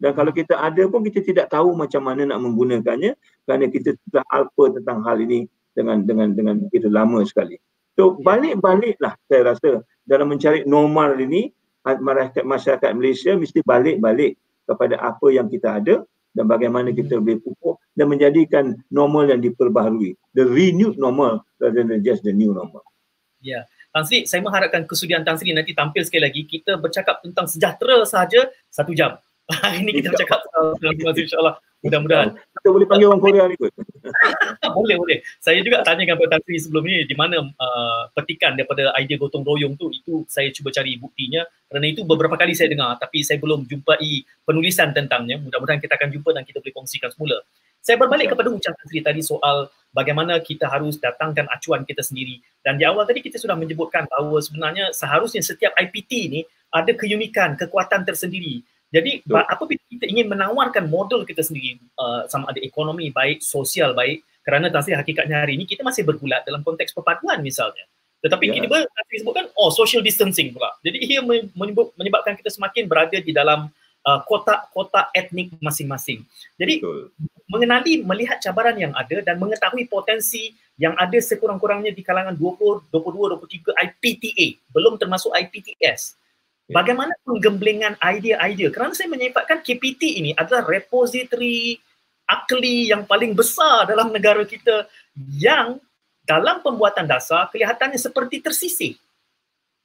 Dan kalau kita ada pun kita tidak tahu macam mana nak menggunakannya kerana kita sudah alpa tentang hal ini dengan kita lama sekali. So balik-baliklah saya rasa dalam mencari normal ini masyarakat Malaysia mesti balik-balik kepada apa yang kita ada dan bagaimana kita boleh pupuk dan menjadikan normal yang diperbaharui, the renewed normal rather than just the new normal. Ya, Tan Sri, saya mengharapkan kesudian Tan Sri nanti tampil sekali lagi. Kita bercakap tentang sejahtera sahaja 1 jam. Hari ini kita bercakap insya-Allah. Mudah-mudahan kita boleh panggil orang Korea ni kot. Boleh. Saya juga tanyakan kepada Tan Sri sebelum ni di mana petikan daripada idea gotong royong tu, itu saya cuba cari buktinya kerana itu beberapa kali saya dengar tapi saya belum jumpai penulisan tentangnya. Mudah-mudahan kita akan jumpa dan kita boleh kongsikan semula. Saya berbalik kepada ucapan Tan Sri tadi soal bagaimana kita harus datangkan acuan kita sendiri, dan di awal tadi kita sudah menyebutkan bahawa sebenarnya seharusnya setiap IPT ni ada keunikan, kekuatan tersendiri. Jadi apabila kita ingin menawarkan model kita sendiri, sama ada ekonomi baik, sosial baik, kerana Tan Sri hakikatnya hari ini kita masih bergulat dalam konteks perpaduan misalnya. Tetapi kita sebutkan social distancing pula. Jadi ia menyebabkan kita semakin berada di dalam kotak-kotak etnik masing-masing. Jadi melihat cabaran yang ada dan mengetahui potensi yang ada sekurang-kurangnya di kalangan 20, 22, 23 IPTA, belum termasuk IPTS. Bagaimana penggemblengan idea-idea? Kerana saya menyifatkan KPT ini adalah repository akli yang paling besar dalam negara kita yang dalam pembuatan dasar kelihatannya seperti tersisih.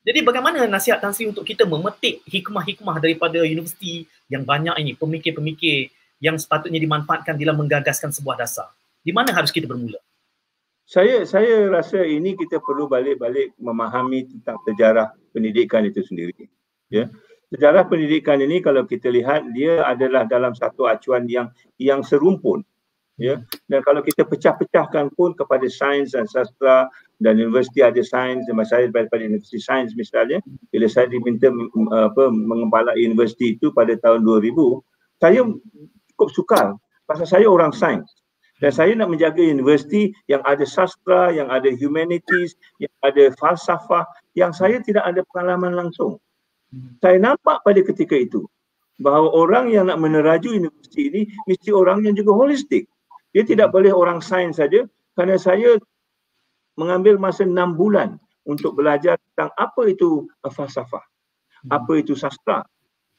Jadi bagaimana nasihat Tan Sri untuk kita memetik hikmah-hikmah daripada universiti yang banyak ini, pemikir-pemikir yang sepatutnya dimanfaatkan dalam menggagaskan sebuah dasar? Di mana harus kita bermula? Saya rasa ini kita perlu balik-balik memahami tentang sejarah pendidikan itu sendiri. Ya. Sejarah pendidikan ini kalau kita lihat dia adalah dalam satu acuan yang serumpun. Ya. Dan kalau kita pecah-pecahkan pun kepada sains dan sastra dan universiti ada sains, dan saya daripada universiti sains misalnya, bila saya diminta mengepalai universiti itu pada tahun 2000, saya cukup sukar pasal saya orang sains. Dan saya nak menjaga universiti yang ada sastra, yang ada humanities, yang ada falsafah, yang saya tidak ada pengalaman langsung. Saya nampak pada ketika itu bahawa orang yang nak meneraju universiti ini mesti orang yang juga holistik. Dia tidak boleh orang sains saja, kerana saya mengambil masa 6 bulan untuk belajar tentang apa itu falsafah, apa itu sastra,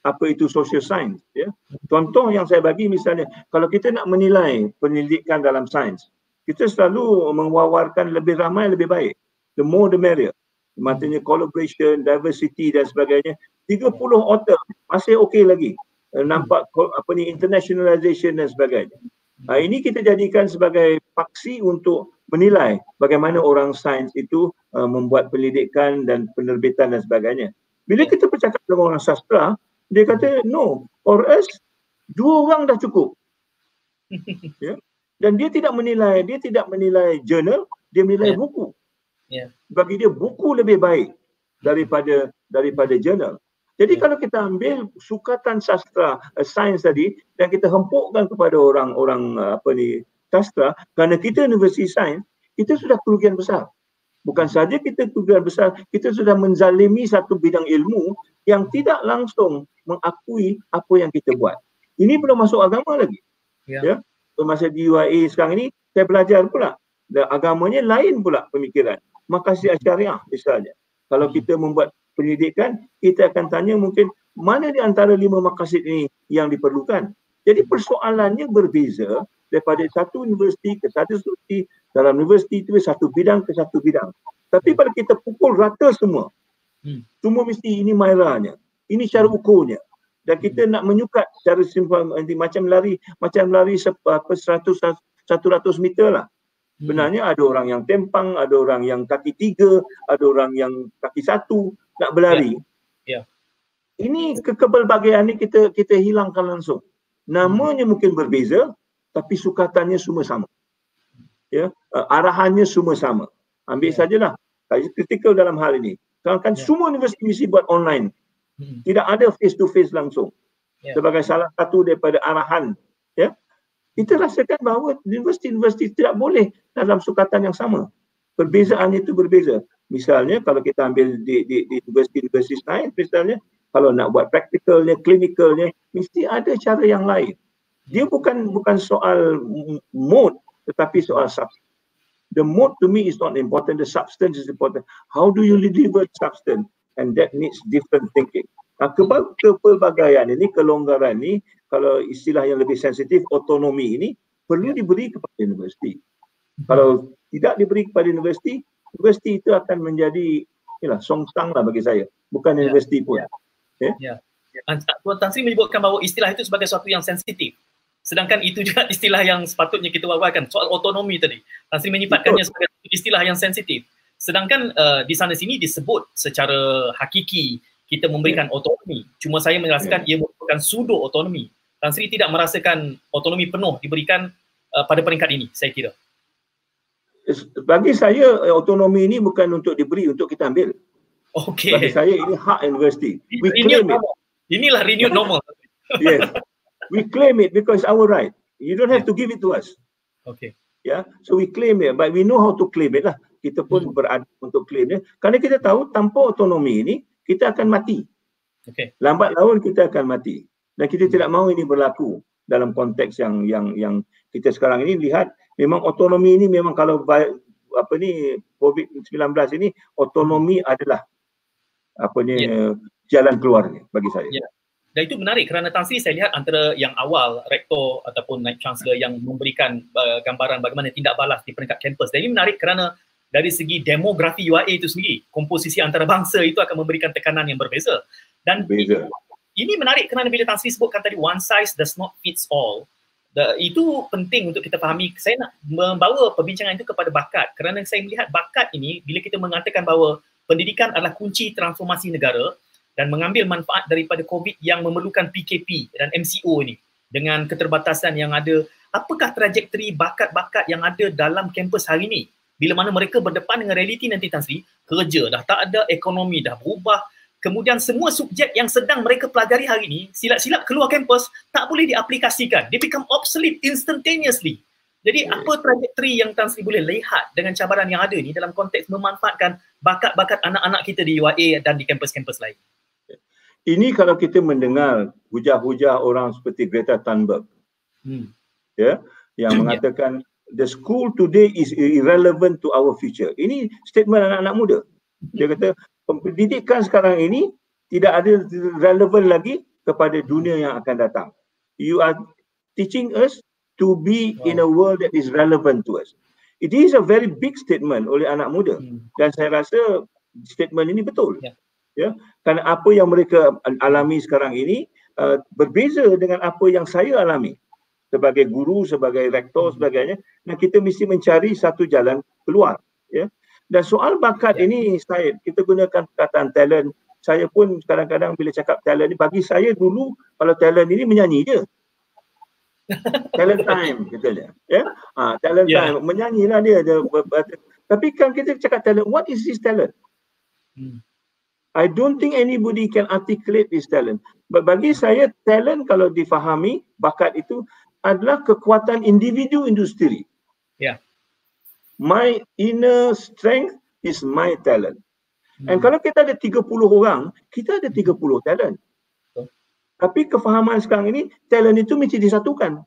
apa itu social science. Ya. Contoh yang saya bagi misalnya, kalau kita nak menilai pendidikan dalam sains, kita selalu mewawarkan lebih ramai lebih baik. The more the merrier. Maksudnya collaboration, diversity dan sebagainya. 30 author masih okey lagi. Nampak internationalization dan sebagainya. Ini kita jadikan sebagai paksi untuk menilai bagaimana orang sains itu membuat pendidikan dan penerbitan dan sebagainya. Bila kita bercakap dengan orang sastra, dia kata, no, for us, 2 orang dah cukup. Ya? Dan dia tidak menilai jurnal, dia menilai buku. Bagi dia buku lebih baik daripada jurnal. Jadi kalau kita ambil sukatan sastra, sains tadi, dan kita hempukkan kepada orang-orang sastra, kerana kita universiti sains, kita sudah kerugian besar. Bukan saja kita kerugian besar, kita sudah menzalimi satu bidang ilmu yang tidak langsung mengakui apa yang kita buat. Ini belum masuk agama lagi. Ya. Masa di UIA sekarang ini, saya belajar pula. Dan agamanya lain pula pemikiran. Maqasid syariah misalnya. Kalau kita membuat pendidikan, kita akan tanya mungkin mana di antara 5 maqasid ini yang diperlukan. Jadi persoalannya berbeza daripada satu universiti ke satu universiti, dalam universiti itu satu bidang ke satu bidang. Tapi kalau kita pukul rata semua, semua mesti ini mairanya, ini cara ukurnya. Dan kita nak menyukat cara simpan macam lari 100 meter lah. Sebenarnya ada orang yang tempang, ada orang yang kaki 3, ada orang yang kaki 1 nak berlari. Ini kepelbagaian ni kita hilangkan langsung. Namanya mungkin berbeza, tapi sukatannya semua sama. Ya, arahannya semua sama. Ambil sajalah kritikal dalam hal ini. Kan semua universiti mesti buat online. Tidak ada face to face langsung. Sebagai salah satu daripada arahan, ya. Kita rasakan bahawa universiti-universiti tidak boleh dalam sukatan yang sama. Perbezaannya itu berbeza. Misalnya kalau kita ambil di universiti-universiti sains misalnya, kalau nak buat praktikalnya, klinikalnya, mesti ada cara yang lain. Dia bukan soal mode, tetapi soal substance. The mode to me is not important, the substance is important. How do you deliver substance? And that needs different thinking. Kepelbagaian ini, kelonggaran ini, kalau istilah yang lebih sensitif, otonomi ini, perlu diberi kepada universiti. Kalau tidak diberi kepada universiti, universiti itu akan menjadi songsang lah bagi saya. Bukan universiti pun. Tuan Tan Sri menyebutkan bahawa istilah itu sebagai sesuatu yang sensitif. Sedangkan itu juga istilah yang sepatutnya kita wawarkan. Soal otonomi tadi. Tan Sri menyifatkannya sebagai istilah yang sensitif. Sedangkan di sana sini disebut secara hakiki kita memberikan otonomi. Cuma saya menjelaskan ia merupakan pseudo otonomi. Tan Sri tidak merasakan otonomi penuh diberikan pada peringkat ini, saya kira. Bagi saya otonomi ini bukan untuk diberi, untuk kita ambil. Okay. Bagi saya ini hak universiti. We claim it. Inilah renewed normal. Yes. We claim it because it's our right. You don't have to give it to us. Okay. Yeah. So we claim it, but we know how to claim it lah. Kita pun berada untuk claimnya. Kerana kita tahu tanpa otonomi ini kita akan mati. Okay. Lambat laun kita akan mati. Dan kita tidak mahu ini berlaku dalam konteks yang kita sekarang ini lihat. Memang otonomi ini memang kalau COVID-19 ini otonomi adalah jalan keluarnya bagi saya. Dan itu menarik kerana Tan Sri saya lihat antara yang awal rektor ataupun naib chancellor yang memberikan gambaran bagaimana tindak balas di peringkat kampus. Dan ini menarik kerana dari segi demografi UIA itu sendiri, komposisi antarabangsa itu akan memberikan tekanan yang berbeza. Dan ini menarik kerana bila Tan Sri sebutkan tadi one size does not fits all. Itu penting untuk kita fahami. Saya nak membawa perbincangan itu kepada bakat kerana saya melihat bakat ini bila kita mengatakan bahawa pendidikan adalah kunci transformasi negara dan mengambil manfaat daripada COVID yang memerlukan PKP dan MCO ini dengan keterbatasan yang ada. Apakah trajektori bakat-bakat yang ada dalam kampus hari ini? Bila mana mereka berdepan dengan realiti nanti Tan Sri, kerja dah tak ada, ekonomi dah berubah, kemudian semua subjek yang sedang mereka pelajari hari ini, silap-silap keluar kampus, tak boleh diaplikasikan. They become obsolete instantaneously. Jadi apa trajektori yang Tan Sri boleh lihat dengan cabaran yang ada ni dalam konteks memanfaatkan bakat-bakat anak-anak kita di UiA dan di kampus-kampus lain? Ini kalau kita mendengar hujah-hujah orang seperti Greta Thunberg, ya, yang mengatakan the school today is irrelevant to our future. Ini statement anak-anak muda. Dia kata pendidikan sekarang ini tidak ada relevan lagi kepada dunia yang akan datang. You are teaching us to be in a world that is relevant to us. It is a very big statement oleh anak muda dan saya rasa statement ini betul. Ya, kerana apa yang mereka alami sekarang ini berbeza dengan apa yang saya alami sebagai guru, sebagai rektor, sebagainya, dan kita mesti mencari satu jalan keluar. Ya. Dan soal bakat ini, kita gunakan perkataan talent. Saya pun kadang-kadang bila cakap talent ni, bagi saya dulu kalau talent ini menyanyi je. Talent time katanya. Ya? Talent time, menyanyilah dia. Tapi kan kita cakap talent, what is this talent? I don't think anybody can articulate this talent. But bagi saya, talent kalau difahami, bakat itu adalah kekuatan individu industri. My inner strength is my talent. And kalau kita ada 30 orang, kita ada 30 talent. Tapi kefahaman sekarang ini, talent itu mesti disatukan.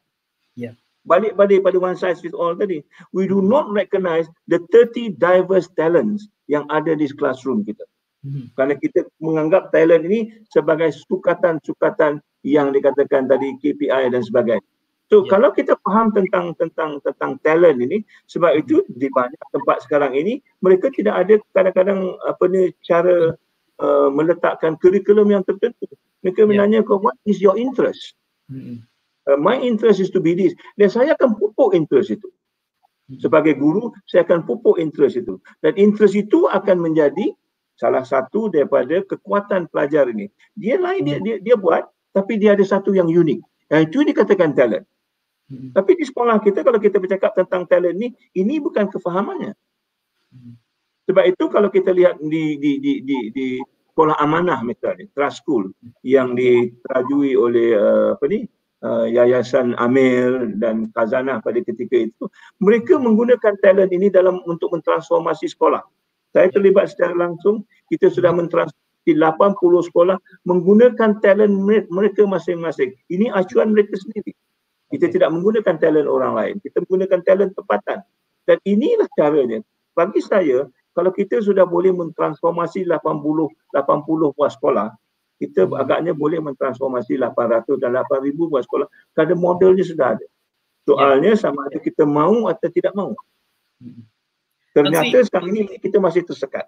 Balik pada one size fits all tadi. We do not recognize the 30 diverse talents yang ada di classroom kita. Kerana kita menganggap talent ini sebagai sukatan-sukatan yang dikatakan tadi KPI dan sebagainya. So kalau kita faham tentang talent ini, sebab itu di banyak tempat sekarang ini mereka tidak ada kadang-kadang cara meletakkan kurikulum yang tertentu. Mereka menanya kau, what is your interest? My interest is to be this. Dan saya akan pupuk interest itu. Sebagai guru, saya akan pupuk interest itu. Dan interest itu akan menjadi salah satu daripada kekuatan pelajar ini. Dia lain, dia buat, tapi dia ada satu yang unik. Dan itu dikatakan talent. Tapi di sekolah kita, kalau kita bercakap tentang talent ni, ini bukan kefahamannya. Sebab itu kalau kita lihat di sekolah amanah misalnya, trust school yang diterajui oleh Yayasan Amir dan Khazanah pada ketika itu, mereka menggunakan talent ini untuk mentransformasi sekolah. Saya terlibat secara langsung, kita sudah mentransformasi 80 sekolah menggunakan talent mereka masing-masing. Ini acuan mereka sendiri. Kita tidak menggunakan talent orang lain. Kita menggunakan talent tempatan. Dan inilah caranya. Bagi saya, kalau kita sudah boleh mentransformasi 80 buah sekolah, kita agaknya boleh mentransformasi 800 dan 8,000 buah sekolah. Kerana modelnya sudah ada. Soalnya sama ada kita mahu atau tidak mahu. Ternyata sekarang ini kita masih tersekat.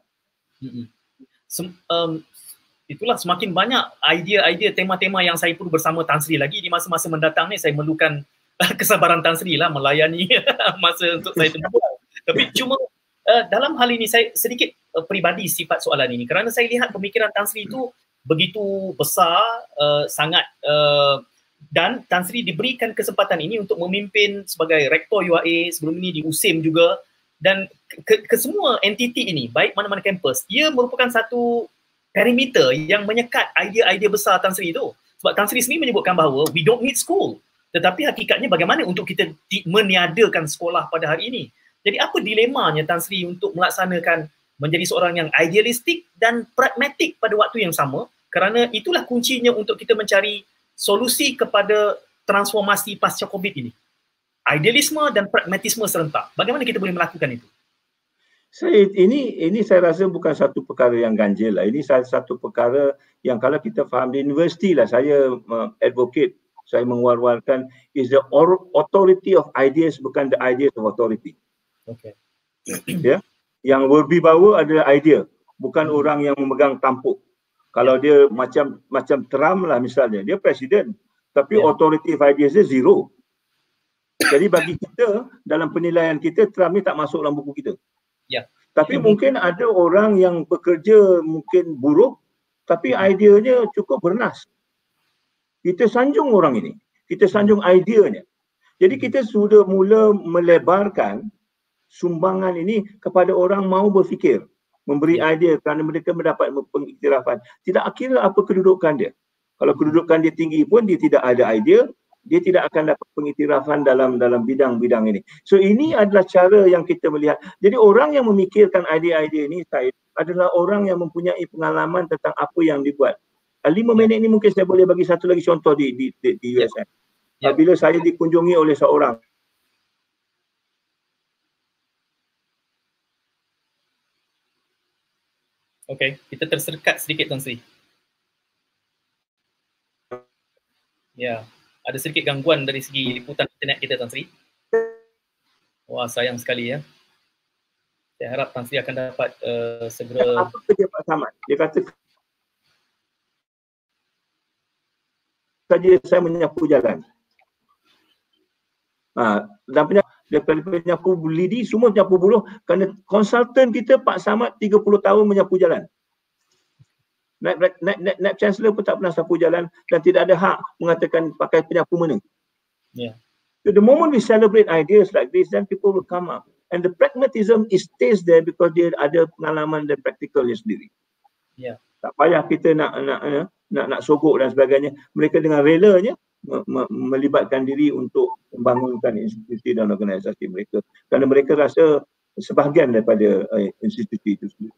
Itulah semakin banyak idea-idea, tema-tema yang saya perlu bersama Tan Sri lagi di masa-masa mendatang ni. Saya memerlukan kesabaran Tan Sri lah melayani masa untuk saya tempuh. Tapi cuma dalam hal ini saya sedikit peribadi sifat soalan ini kerana saya lihat pemikiran Tan Sri itu begitu besar, sangat dan Tan Sri diberikan kesempatan ini untuk memimpin sebagai rektor UiA, sebelum ini di USIM juga, dan ke semua entiti ini, baik mana-mana kampus, ia merupakan satu perimeter yang menyekat idea-idea besar Tan Sri itu. Sebab Tan Sri sendiri menyebutkan bahawa we don't need school. Tetapi hakikatnya bagaimana untuk kita meniadakan sekolah pada hari ini. Jadi apa dilemanya Tan Sri untuk melaksanakan menjadi seorang yang idealistik dan pragmatik pada waktu yang sama, kerana itulah kuncinya untuk kita mencari solusi kepada transformasi pasca COVID ini. Idealisme dan pragmatisme serentak. Bagaimana kita boleh melakukan itu? Ini saya rasa bukan satu perkara yang ganjil lah. Ini satu perkara yang kalau kita faham di universiti lah, saya advocate, saya menguar-warkan is the authority of ideas, bukan the ideas of authority. Okay. Ya, yang berwibawa adalah idea, bukan orang yang memegang tampuk. Kalau dia macam Trump lah misalnya, dia presiden, tapi authoritative ideas dia zero. Jadi bagi kita, dalam penilaian kita, Trump ni tak masuk dalam buku kita. Tapi mungkin ada orang yang bekerja mungkin buruk, tapi ideanya cukup bernas. Kita sanjung orang ini, kita sanjung ideanya. Jadi kita sudah mula melebarkan sumbangan ini kepada orang mau berfikir, memberi idea kerana mereka mendapat pengiktirafan. Tidak kira apa kedudukan dia. Kalau kedudukan dia tinggi pun dia tidak ada idea, dia tidak akan dapat pengiktirafan dalam bidang-bidang ini. So ini adalah cara yang kita melihat. Jadi orang yang memikirkan idea-idea ini adalah orang yang mempunyai pengalaman tentang apa yang dibuat. 5 minit ni mungkin saya boleh bagi satu lagi contoh di USM. Bila saya dikunjungi oleh seorang Okey, kita terserkat sedikit Tan Sri. Ya, ada sedikit gangguan dari segi liputan internet kita Tan Sri. Wah, sayang sekali ya. Saya harap Tan Sri akan dapat segera. Apa kerja Pak Samad? Dia kata saja saya menyapu jalan. Dan penyapu lidi semua penyapu buruh, kerana konsultan kita Pak Samad 30 tahun menyapu jalan. Naib Chancellor pun tak pernah sapu jalan dan tidak ada hak mengatakan pakai penyapu mana. So the moment we celebrate ideas like this, then people will come up. And the pragmatism stays there because dia ada pengalaman dan praktikalnya sendiri. Tak payah kita nak sogok dan sebagainya. Mereka dengan relanya melibatkan diri untuk membangunkan institusi dan organisasi mereka kerana mereka rasa sebahagian daripada institusi itu sendiri.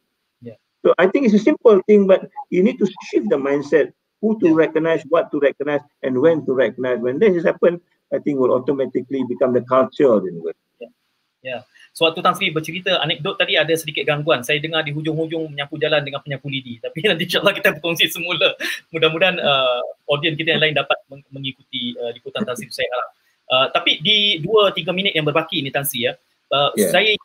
So I think it's a simple thing, but you need to shift the mindset, who to recognize, what to recognize, and when to recognize. When this has happened, I think will automatically become the culture in the world. Sewaktu Tan Sri bercerita anekdot tadi ada sedikit gangguan. Saya dengar di hujung-hujung menyapu jalan dengan penyapu lidi. Tapi nanti insyaAllah kita berkongsi semula. Mudah-mudahan audiens kita yang lain dapat mengikuti liputan Tan Sri, saya harap. Tapi di 2-3 minit yang berbaki ni Tan Sri saya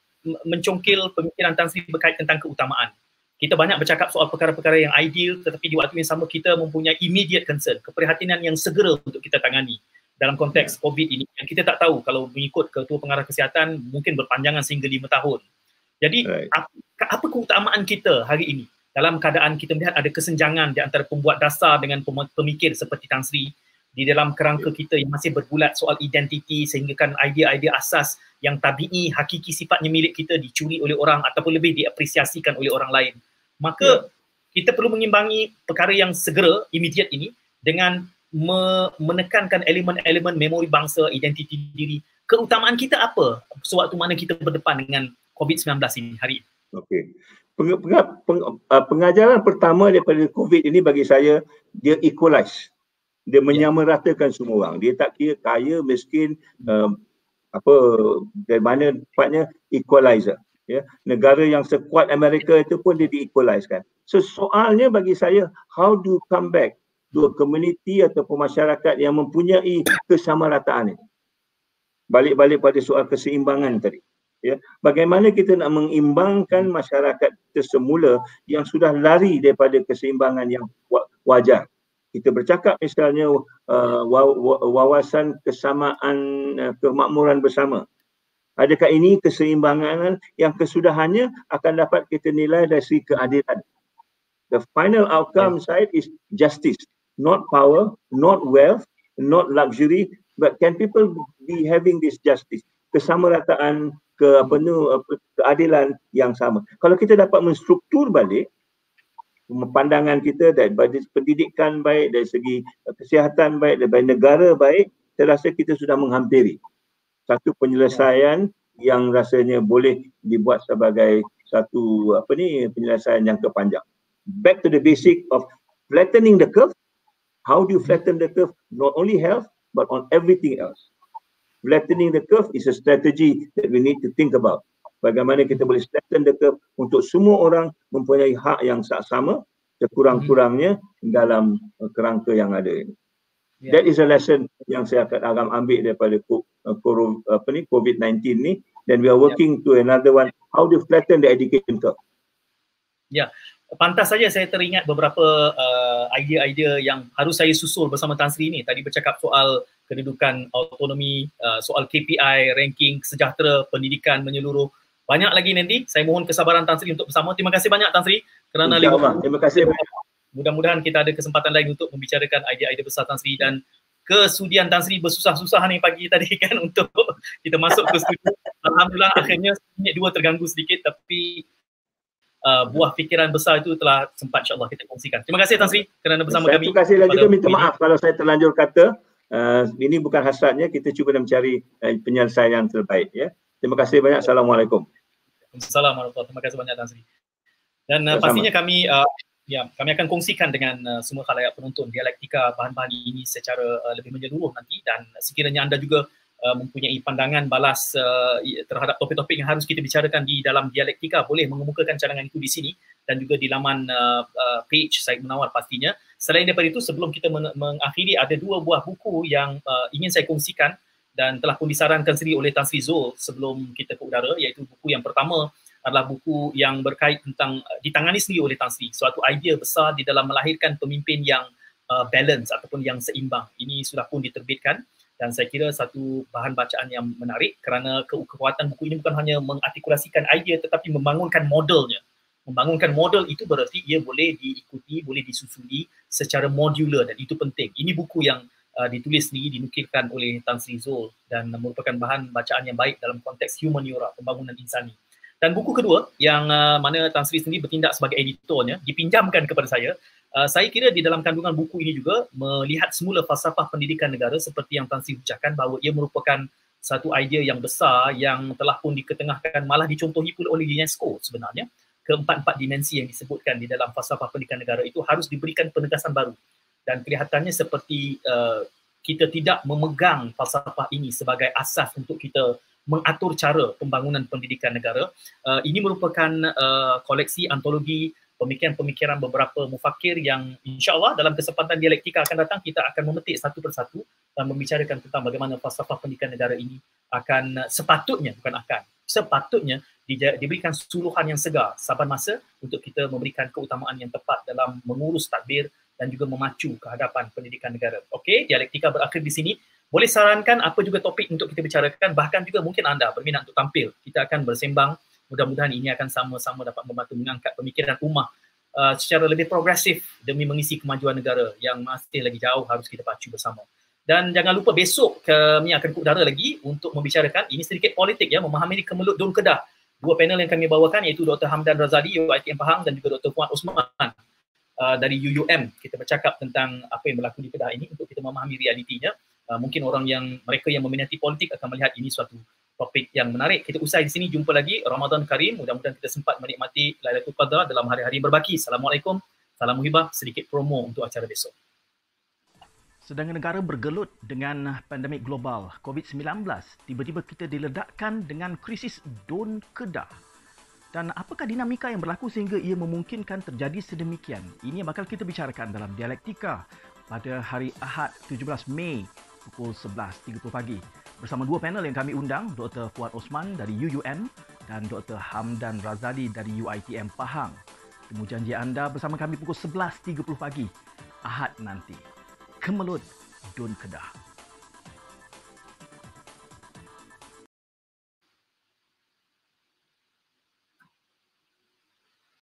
mencongkil pemikiran Tan Sri berkait tentang keutamaan. Kita banyak bercakap soal perkara-perkara yang ideal, tetapi di waktu yang sama kita mempunyai immediate concern, keprihatinan yang segera untuk kita tangani dalam konteks COVID ini, yang kita tak tahu kalau mengikut Ketua Pengarah Kesihatan mungkin berpanjangan sehingga 5 tahun. Jadi apa keutamaan kita hari ini dalam keadaan kita melihat ada kesenjangan di antara pembuat dasar dengan pemikir seperti Tan Sri di dalam kerangka kita yang masih bergulat soal identiti, sehingga kan idea-idea asas yang tabi'i, hakiki sifatnya milik kita dicuri oleh orang ataupun lebih diapresiasikan oleh orang lain. Maka kita perlu mengimbangi perkara yang segera, immediate ini dengan menekankan elemen-elemen memori bangsa, identiti diri. Keutamaan kita apa sewaktu mana kita berdepan dengan COVID-19 ini hari ini? Okey. Pengajaran pertama daripada COVID ini bagi saya, dia equalize. Dia menyamaratakan semua orang. Dia tak kira kaya, miskin, dari mana tempatnya, equalizer. Negara yang sekuat Amerika itu pun dia di-equalizekan. So soalnya bagi saya, how do you come back to a community ataupun masyarakat yang mempunyai kesamarataan ini? Balik-balik pada soal keseimbangan tadi. Bagaimana kita nak mengimbangkan masyarakat kita semula yang sudah lari daripada keseimbangan yang wajar. Kita bercakap misalnya wawasan kesamaan kemakmuran bersama. Adakah ini keseimbangan yang kesudahannya akan dapat kita nilai dari segi keadilan? The final outcome side is justice. Not power, not wealth, not luxury, but can people be having this justice? Kesamarataan, keadilan yang sama. Kalau kita dapat menstruktur balik pandangan kita dari pendidikan baik, dari segi kesihatan baik, dari negara baik, saya rasa kita sudah menghampiri satu penyelesaian yang rasanya boleh dibuat sebagai satu penyelesaian jangka panjang. Back to the basic of flattening the curve. How do you flatten the curve? Not only health, but on everything else. Flattening the curve is a strategy that we need to think about. Bagaimana kita boleh flatten the curve untuk semua orang mempunyai hak yang sama, sekurang-kurangnya dalam kerangka yang ada ini. That is a lesson yang saya akan ambil daripada COVID-19 ni, dan we are working to another one, how to flatten the education curve. pantas saja saya teringat beberapa idea-idea yang harus saya susul bersama Tan Sri ni. Tadi bercakap soal kedudukan autonomi, soal KPI, ranking, sejahtera, pendidikan menyeluruh. Banyak lagi nanti. Saya mohon kesabaran Tan Sri untuk bersama. Terima kasih banyak Tan Sri kerana Terima kasih. Mudah-mudahan kita ada kesempatan lain untuk membicarakan idea-idea besar Tan Sri, dan kesudian Tan Sri bersusah-susah ni pagi tadi kan untuk kita masuk ke studio. Alhamdulillah akhirnya minit 2 terganggu sedikit, tapi buah fikiran besar itu telah sempat insyaAllah kita kongsikan. Terima kasih Tan Sri kerana bersama kami. Terima kasih dan juga minta maaf kalau saya terlanjur kata. Ini bukan hasratnya, kita cuba mencari penyelesaian yang terbaik. Ya. Terima kasih banyak. Assalamualaikum. Assalamualaikum. Terima kasih banyak Tan Sri. Dan pastinya kami kami akan kongsikan dengan semua khalayak penonton dialektika bahan-bahan ini secara lebih menyeluruh nanti, dan sekiranya anda juga mempunyai pandangan balas terhadap topik-topik yang harus kita bicarakan di dalam dialektika, boleh mengemukakan cadangan itu di sini dan juga di laman page Syed Munawar pastinya. Selain daripada itu, sebelum kita mengakhiri, ada 2 buah buku yang ingin saya kongsikan dan telah pun disarankan sendiri oleh Tan Sri Zul sebelum kita ke udara, iaitu buku yang pertama adalah buku yang berkait tentang ditangani sendiri oleh Tan Sri, suatu idea besar di dalam melahirkan pemimpin yang balance ataupun yang seimbang. Ini sudah pun diterbitkan dan saya kira satu bahan bacaan yang menarik kerana kekuatan buku ini bukan hanya mengartikulasikan idea tetapi membangunkan modelnya. Membangunkan model itu berarti ia boleh diikuti, boleh disusuli secara modular, dan itu penting. Ini buku yang ditulis sendiri, dinukilkan oleh Tan Sri Zul dan merupakan bahan bacaan yang baik dalam konteks humaniora, pembangunan insani. Dan buku kedua yang mana Tan Sri sendiri bertindak sebagai editornya, dipinjamkan kepada saya kira di dalam kandungan buku ini juga melihat semula falsafah pendidikan negara seperti yang Tan Sri ucapkan, bahawa ia merupakan satu idea yang besar yang telah pun diketengahkan, malah dicontohi pula oleh UNESCO sebenarnya. Keempat-empat dimensi yang disebutkan di dalam falsafah pendidikan negara itu harus diberikan penegasan baru, dan kelihatannya seperti kita tidak memegang falsafah ini sebagai asas untuk kita mengatur cara pembangunan pendidikan negara. Ini merupakan koleksi antologi pemikiran-pemikiran beberapa mufakir yang insya-Allah dalam kesempatan dialektika akan datang kita akan memetik satu persatu dan membicarakan tentang bagaimana falsafah pendidikan negara ini akan sepatutnya diberikan suluhan yang segar saban masa untuk kita memberikan keutamaan yang tepat dalam mengurus tadbir dan juga memacu kehadapan pendidikan negara. Okey, dialektika berakhir di sini. Boleh sarankan apa juga topik untuk kita bicarakan, bahkan juga mungkin anda berminat untuk tampil. Kita akan bersembang, mudah-mudahan ini akan sama-sama dapat membantu mengangkat pemikiran ummah secara lebih progresif demi mengisi kemajuan negara yang masih lagi jauh harus kita pacu bersama. Dan jangan lupa besok kami akan ke udara lagi untuk membicarakan, ini sedikit politik ya, memahami kemelut Dun Kedah. 2 panel yang kami bawakan iaitu Dr. Hamdan Razali, UiTM Pahang, dan juga Dr. Fuad Osman dari UUM. Kita bercakap tentang apa yang berlaku di Kedah ini untuk kita memahami realitinya. Mungkin mereka yang meminati politik akan melihat ini suatu topik yang menarik. Kita usai di sini, jumpa lagi. Ramadan Karim, mudah-mudahan kita sempat menikmati Lailatul Qadar dalam hari-hari yang berbaki. Assalamualaikum, salam muhibah, sedikit promo untuk acara besok. Sedang negara bergelut dengan pandemik global COVID-19, tiba-tiba kita diledakkan dengan krisis Dun Kedah. Dan apakah dinamika yang berlaku sehingga ia memungkinkan terjadi sedemikian? Ini yang bakal kita bicarakan dalam Dialektika pada hari Ahad 17 Mei pukul 11.30 pagi. Bersama 2 panel yang kami undang, Dr. Fuad Osman dari UUM dan Dr. Hamdan Razali dari UiTM Pahang. Temu janji anda bersama kami pukul 11.30 pagi Ahad nanti. Kemelut Dun Kedah.